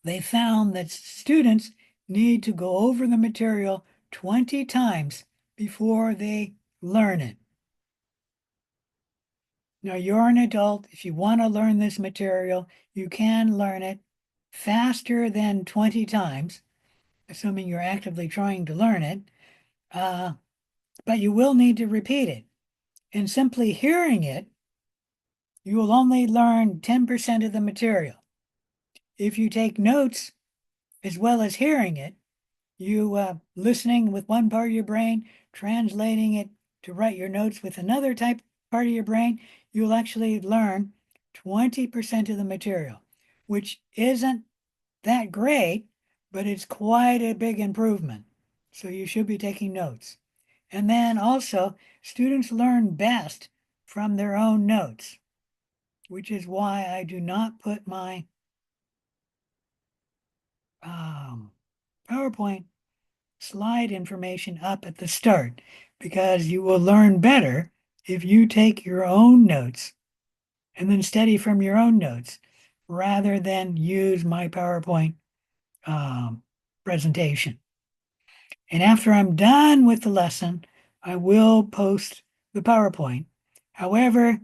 A: they found that students need to go over the material 20 times before they learn it. Now, you're an adult. If you want to learn this material, you can learn it faster than 20 times, assuming you're actively trying to learn it, but you will need to repeat it. And simply hearing it, you will only learn 10% of the material. If you take notes as well as hearing it, you listening with one part of your brain, translating it to write your notes with another part of your brain, you'll actually learn 20% of the material, which isn't that great, but it's quite a big improvement. So you should be taking notes. And then also, students learn best from their own notes, which is why I do not put my PowerPoint slide information up at the start, because you will learn better if you take your own notes and then study from your own notes rather than use my PowerPoint presentation. And after I'm done with the lesson, I will post the PowerPoint. However,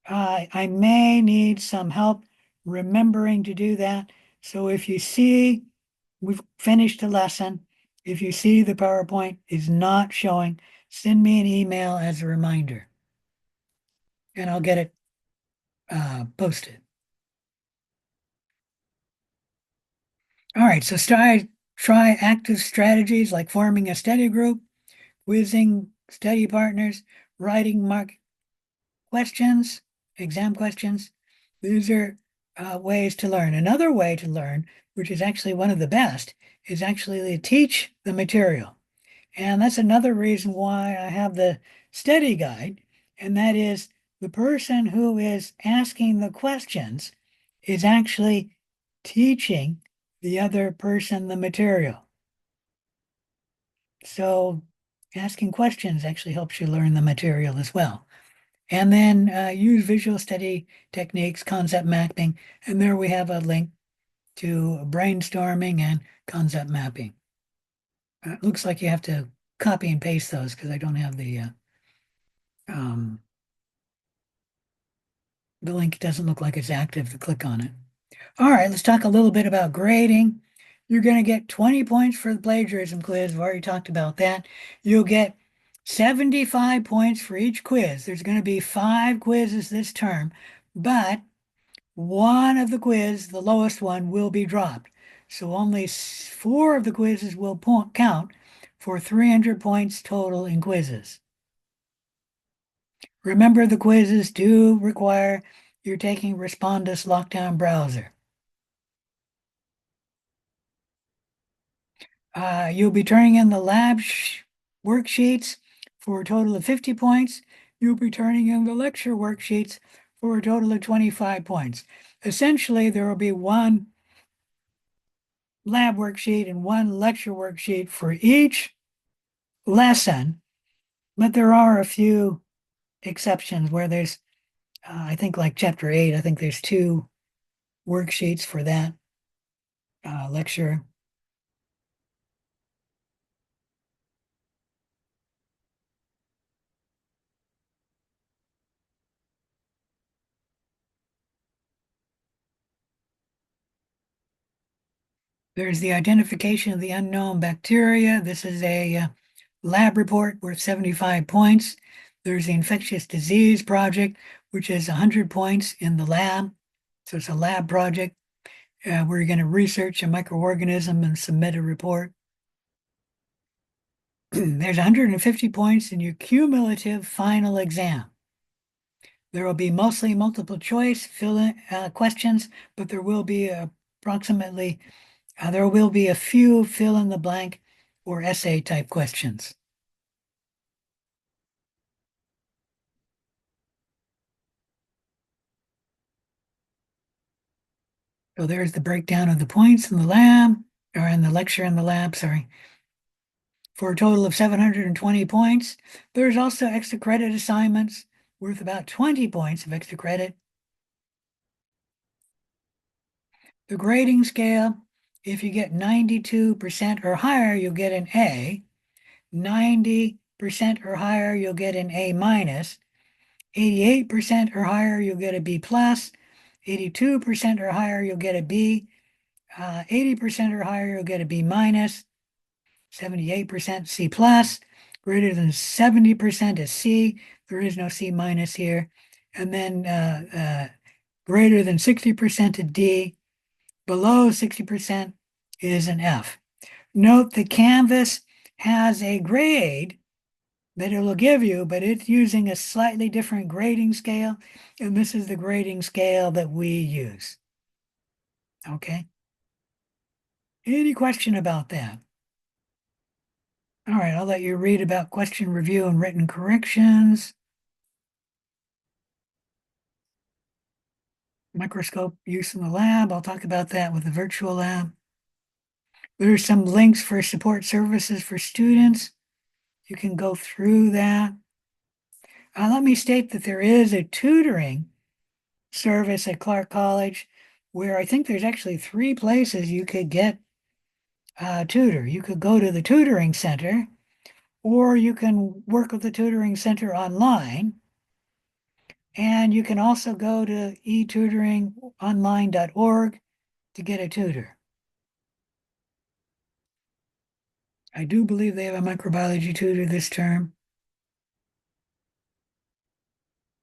A: I may need some help remembering to do that. So if you see we've finished the lesson, if you see the PowerPoint is not showing, send me an email as a reminder and I'll get it posted. All right, so try active strategies like forming a study group, quizzing study partners, writing mock questions, exam questions. These are ways to learn. Another way to learn, which is actually one of the best, is actually to teach the material. And that's another reason why I have the study guide, and that is the person who is asking the questions is actually teaching the other person the material. So asking questions actually helps you learn the material as well. And then use visual study techniques, concept mapping, and there we have a link to brainstorming and concept mapping. It looks like you have to copy and paste those because I don't have um, the link doesn't look like it's active to click on it. All right, let's talk a little bit about grading. You're going to get 20 points for the plagiarism quiz. I've already talked about that. You'll get 75 points for each quiz. There's going to be 5 quizzes this term, but one of the quiz, the lowest one, will be dropped. So only 4 of the quizzes will count for 300 points total in quizzes. Remember, the quizzes do require you're taking Respondus Lockdown Browser. You'll be turning in the lab worksheets for a total of 50 points. You'll be turning in the lecture worksheets for a total of 25 points. Essentially, there will be one lab worksheet and one lecture worksheet for each lesson, but there are a few exceptions where there's, I think like chapter 8, I think there's 2 worksheets for that lecture. There's the identification of the unknown bacteria. This is a lab report worth 75 points. There's the infectious disease project, which is 100 points in the lab. So it's a lab project where you're going to research a microorganism and submit a report. There's 150 points in your cumulative final exam. There will be mostly multiple choice fill-in questions, but there will be approximately there will be a few fill in the blank or essay type questions. So there's the breakdown of the points in the lab, or in the lecture in the lab, sorry, for a total of 720 points. There's also extra credit assignments worth about 20 points of extra credit. The grading scale, if you get 92% or higher, you'll get an A. 90% or higher, you'll get an A minus. 88% or higher, you'll get a B plus. 82% or higher, you'll get a B. 80% or higher, you'll get a B minus. 78% C plus. Greater than 70% is C. There is no C minus here. And then greater than 60% a D. Below 60% is an F. Note the Canvas has a grade that it will give you, but it's using a slightly different grading scale, and this is the grading scale that we use. Okay? Any question about that? All right, I'll let you read about question review and written corrections. Microscope use in the lab, I'll talk about that with the virtual lab. There's some links for support services for students. You can go through that. Let me state that there is a tutoring service at Clark College where I think there's actually 3 places you could get a tutor. You could go to the tutoring center, or you can work with the tutoring center online. And you can also go to etutoringonline.org to get a tutor. I do believe they have a microbiology tutor this term.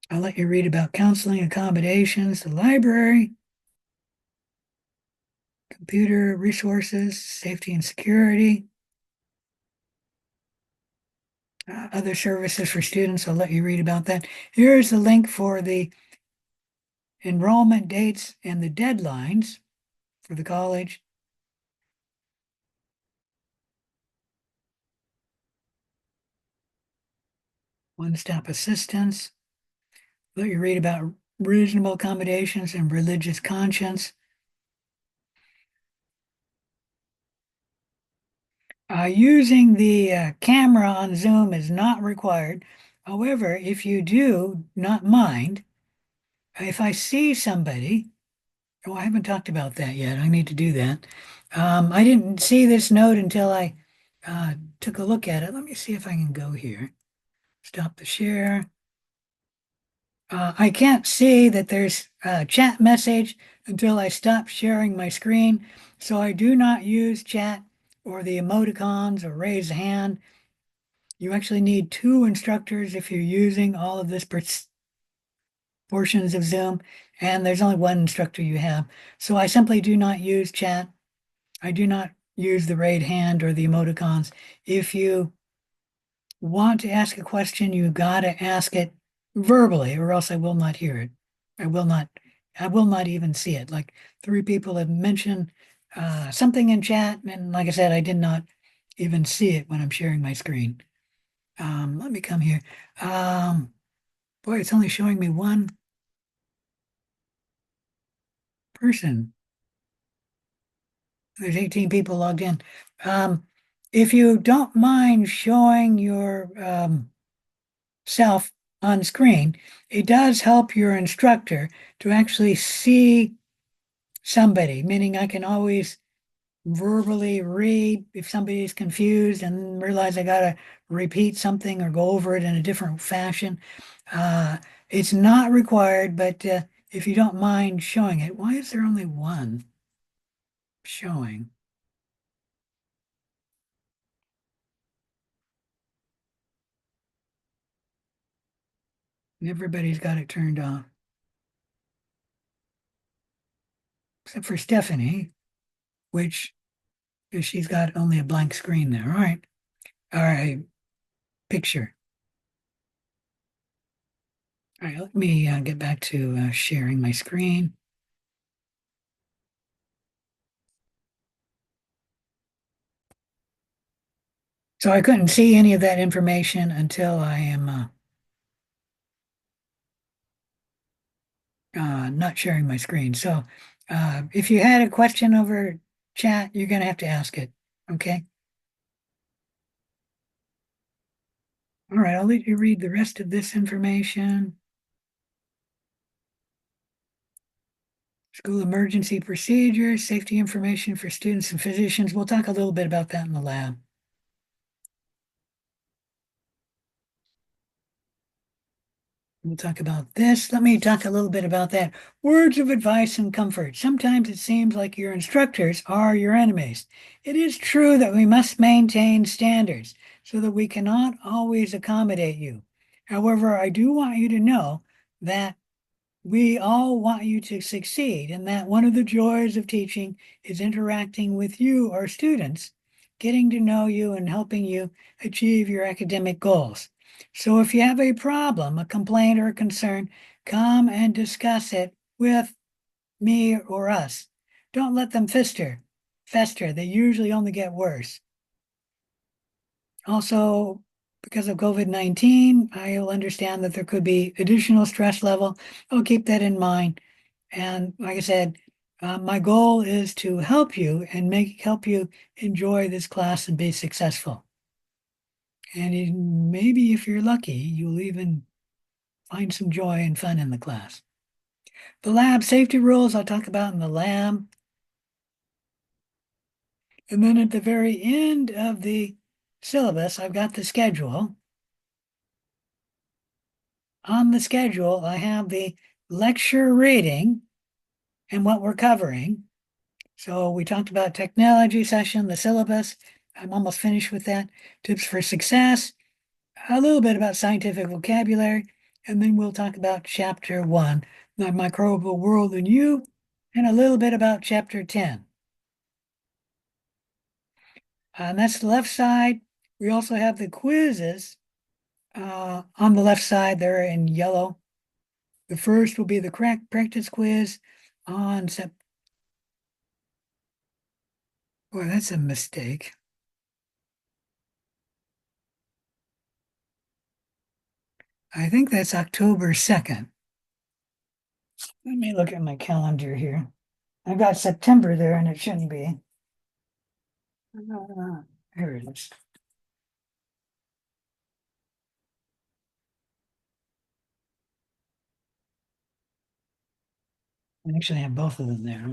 A: I'll let you read about counseling accommodations, the library, computer resources, safety and security, other services for students. I'll let you read about that. Here's the link for the enrollment dates and the deadlines for the college. One-stop assistance. Let you read about reasonable accommodations and religious conscience. Using the camera on Zoom is not required. However, if you do not mind, if I see somebody Oh, I haven't talked about that yet. I need to do that. I didn't see this note until I took a look at it. Let me see if I can go here. Stop the share. I can't see that there's a chat message until I stop sharing my screen. So I do not use chat or the emoticons or raise a hand. You actually need two instructors if you're using all of this portions of Zoom, and there's only one instructor you have. So I simply do not use chat. I do not use the raise hand or the emoticons. If you want to ask a question, you gotta ask it verbally, or else I will not hear it. I will not, I will not even see it. Like three people have mentioned something in chat, and like I said, I did not even see it when I'm sharing my screen. Let me come here. Boy, it's only showing me one person. There's 18 people logged in. Um, if you don't mind showing your self on screen, it does help your instructor to actually see somebody, meaning I can always verbally read if somebody is confused and realize I got to repeat something or go over it in a different fashion. Uh, it's not required, but if you don't mind showing it, why is there only one showing? Everybody's got it turned on, except for Stephanie, which she's got only a blank screen there. All right, picture. All right, let me get back to sharing my screen. So I couldn't see any of that information until I am not sharing my screen. So if you had a question over chat, you're going to have to ask it. Okay. All right, I'll let you read the rest of this information. School emergency procedures, safety information for students and physicians. We'll talk a little bit about that in the lab. We'll talk about this. Let me talk a little bit about that. Words of advice and comfort. Sometimes it seems like your instructors are your enemies. It is true that we must maintain standards so that we cannot always accommodate you. However, I do want you to know that we all want you to succeed, and that one of the joys of teaching is interacting with you, our students, getting to know you and helping you achieve your academic goals. So if you have a problem, a complaint, or a concern, come and discuss it with me or us. Don't let them fester. They usually only get worse. Also, because of COVID-19, I'll understand that there could be additional stress level. I'll keep that in mind. And like I said, my goal is to help you and help you enjoy this class and be successful. And maybe if you're lucky, you'll even find some joy and fun in the class. The lab safety rules I'll talk about in the lab. And then at the very end of the syllabus, I've got the schedule. On the schedule, I have the lecture reading and what we're covering. So we talked about technology session, the syllabus. I'm almost finished with that. Tips for success, a little bit about scientific vocabulary, and then we'll talk about chapter 1, the microbial world and you, and a little bit about chapter 10. And that's the left side. We also have the quizzes on the left side there in yellow. The first will be the practice quiz on Boy, that's a mistake. I think that's October 2nd. Let me look at my calendar here. I've got September there and it shouldn't be. Here it is. I actually have both of them there.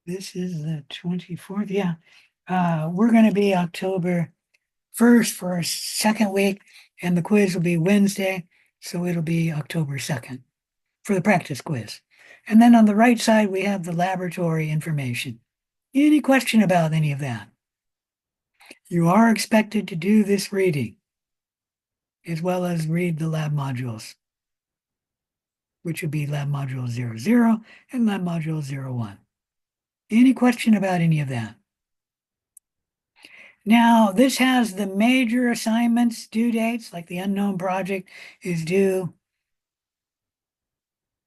A: This is the 24th. Yeah. We're going to be October 1st for our second week, and the quiz will be Wednesday. So it'll be October 2nd for the practice quiz. And then on the right side, we have the laboratory information. Any question about any of that? You are expected to do this reading as well as read the lab modules, which would be lab module 00 and lab module 01. Any question about any of that? Now, this has the major assignments due dates, like the unknown project is due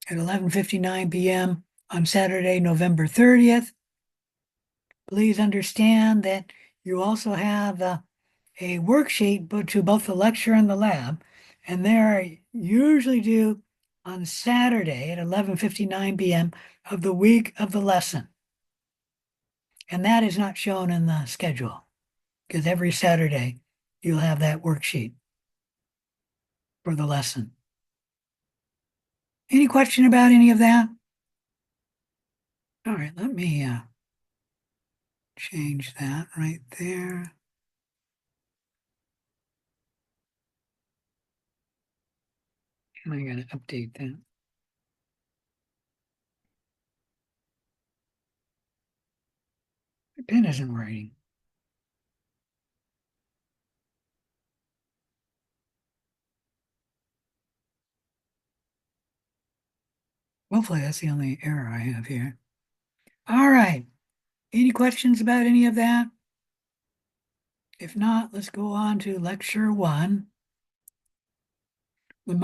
A: at 11:59 p.m. on Saturday, November 30th. Please understand that you also have a worksheet to both the lecture and the lab, and they're usually due on Saturday at 11:59 p.m. of the week of the lesson. And that is not shown in the schedule because every Saturday you'll have that worksheet for the lesson. Any question about any of that? All right, let me change that right there. And I gotta update that. My pen isn't writing. Hopefully that's the only error I have here. All right. Any questions about any of that? If not, let's go on to lecture 1, the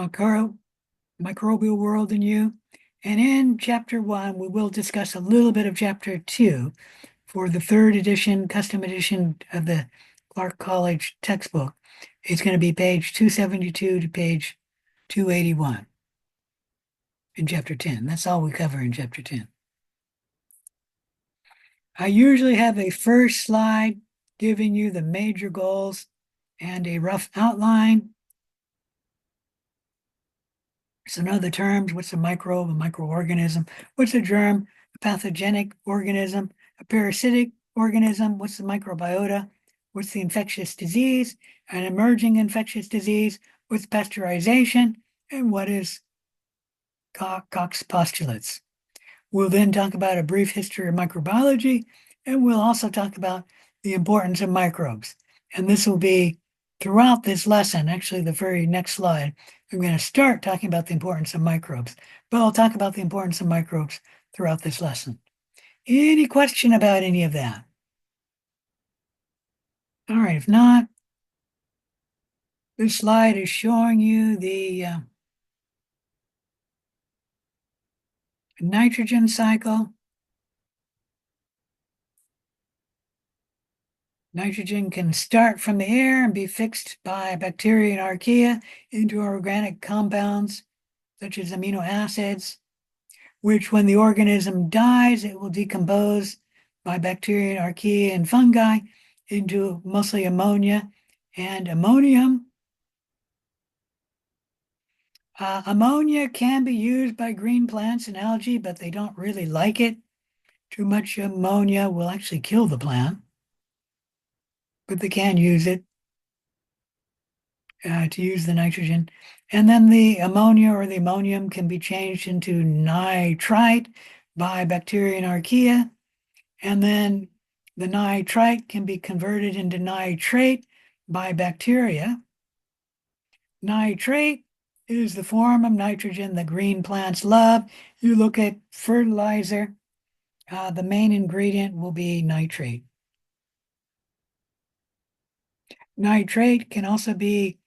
A: microbial world in you. And in chapter 1, we will discuss a little bit of chapter 2 for the 3rd edition, custom edition of the Clark College textbook. It's going to be page 272 to page 281 in chapter 10. That's all we cover in chapter 10. I usually have a first slide giving you the major goals and a rough outline. Some other terms: what's a microbe, a microorganism? What's a germ, a pathogenic organism, a parasitic organism? What's the microbiota? What's the infectious disease, an emerging infectious disease? What's pasteurization? And what is Koch's postulates? We'll then talk about a brief history of microbiology, and we'll also talk about the importance of microbes. And this will be throughout this lesson. Actually, the very next slide, I'm going to start talking about the importance of microbes, but I'll talk about the importance of microbes throughout this lesson. Any question about any of that? All right, if not, this slide is showing you the nitrogen cycle. Nitrogen can start from the air and be fixed by bacteria and archaea into organic compounds, such as amino acids, which when the organism dies, it will decompose by bacteria, archaea, and fungi into mostly ammonia and ammonium. Ammonia can be used by green plants and algae, but they don't really like it. Too much ammonia will actually kill the plant, but they can use it to use the nitrogen. And then the ammonia or the ammonium can be changed into nitrite by bacteria and archaea. And then the nitrite can be converted into nitrate by bacteria. Nitrate is the form of nitrogen that green plants love. You look at fertilizer, the main ingredient will be nitrate. Nitrate can also be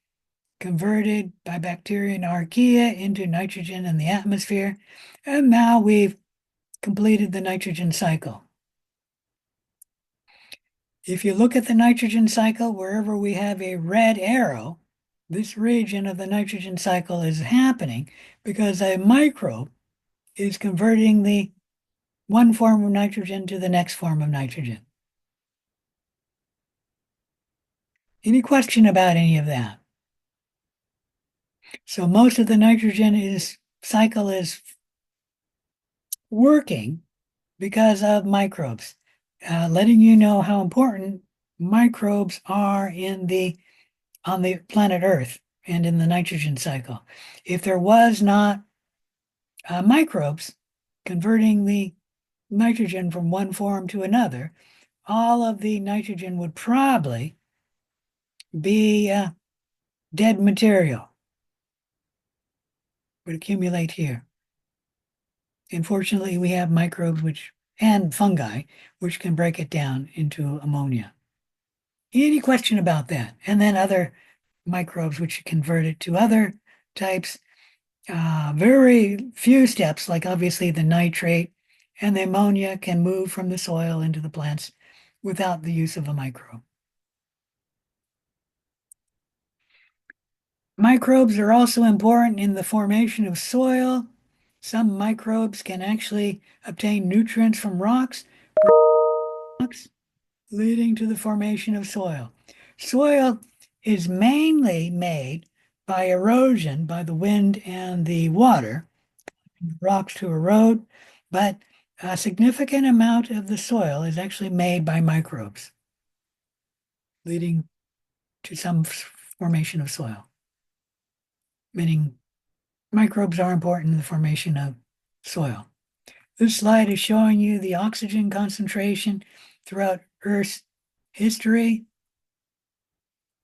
A: converted by bacteria and archaea into nitrogen in the atmosphere. And now we've completed the nitrogen cycle. If you look at the nitrogen cycle, wherever we have a red arrow, this region of the nitrogen cycle is happening because a microbe is converting the one form of nitrogen to the next form of nitrogen. Any question about any of that? So most of the nitrogen cycle is working because of microbes, letting you know how important microbes are on the planet Earth and in the nitrogen cycle. If there was not microbes converting the nitrogen from one form to another, all of the nitrogen would probably be dead material, would accumulate here. Unfortunately, we have microbes and fungi which can break it down into ammonia. Any question about that? And then other microbes which convert it to other types. Very few steps, like obviously the nitrate and the ammonia, can move from the soil into the plants without the use of a microbe. Microbes are also important in the formation of soil. Some microbes can actually obtain nutrients from rocks, leading to the formation of soil. Soil is mainly made by erosion, by the wind and the water, rocks to erode, but a significant amount of the soil is actually made by microbes, leading to some formation of soil, meaning microbes are important in the formation of soil. This slide is showing you the oxygen concentration throughout Earth's history.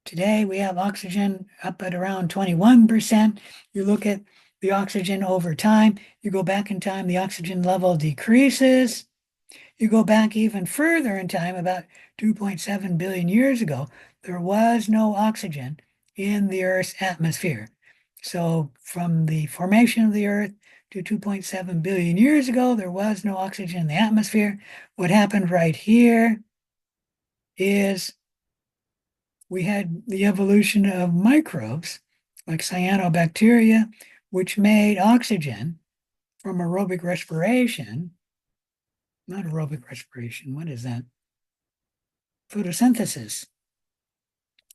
A: Today we have oxygen up at around 21%. You look at the oxygen over time, you go back in time, the oxygen level decreases. You go back even further in time, about 2.7 billion years ago, there was no oxygen in the Earth's atmosphere. So from the formation of the Earth to 2.7 billion years ago, there was no oxygen in the atmosphere. What happened right here is we had the evolution of microbes like cyanobacteria, which made oxygen from aerobic respiration. Not aerobic respiration, what is that? Photosynthesis,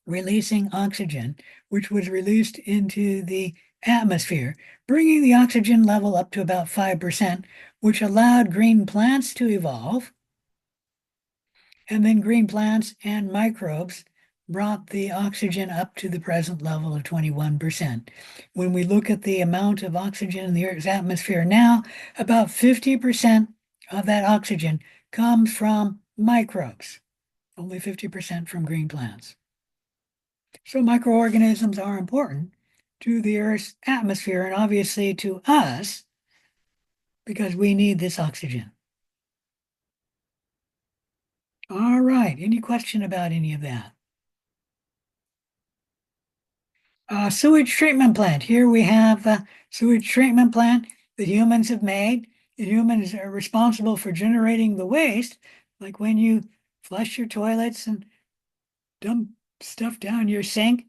A: releasing oxygen, which was released into the atmosphere, bringing the oxygen level up to about 5%, which allowed green plants to evolve. And then green plants and microbes brought the oxygen up to the present level of 21%. When we look at the amount of oxygen in the Earth's atmosphere now, about 50% of that oxygen comes from microbes, only 50% from green plants. So microorganisms are important to the Earth's atmosphere and obviously to us because we need this oxygen. All right, any question about any of that? Sewage treatment plant. Here we have a sewage treatment plant that humans have made. The humans are responsible for generating the waste, like when you flush your toilets and dump stuff down your sink.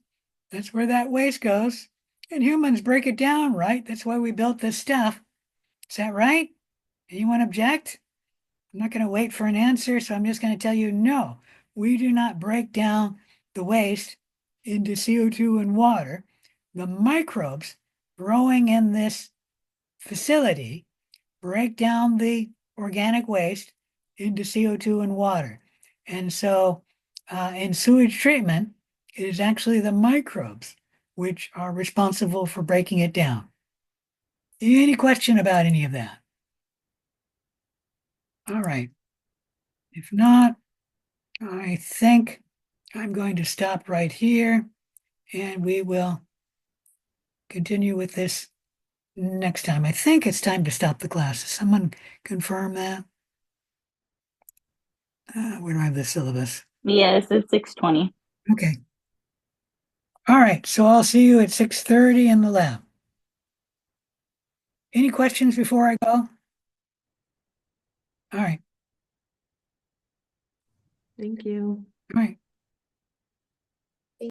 A: That's where that waste goes. And humans break it down, right? That's why we built this stuff. Is that right? Anyone object? I'm not going to wait for an answer, so I'm just going to tell you no. We do not break down the waste into CO2 and water. The microbes growing in this facility break down the organic waste into CO2 and water. And so in sewage treatment, it is actually the microbes which are responsible for breaking it down. Any question about any of that? All right. If not, I think I'm going to stop right here and we will continue with this next time. I think it's time to stop the class. Does someone confirm that? Where do I have the syllabus?
C: Yes, it's 6:20.
A: Okay. All right, so I'll see you at 6:30 in the lab. Any questions before I go? All right.
B: Thank you.
A: All right.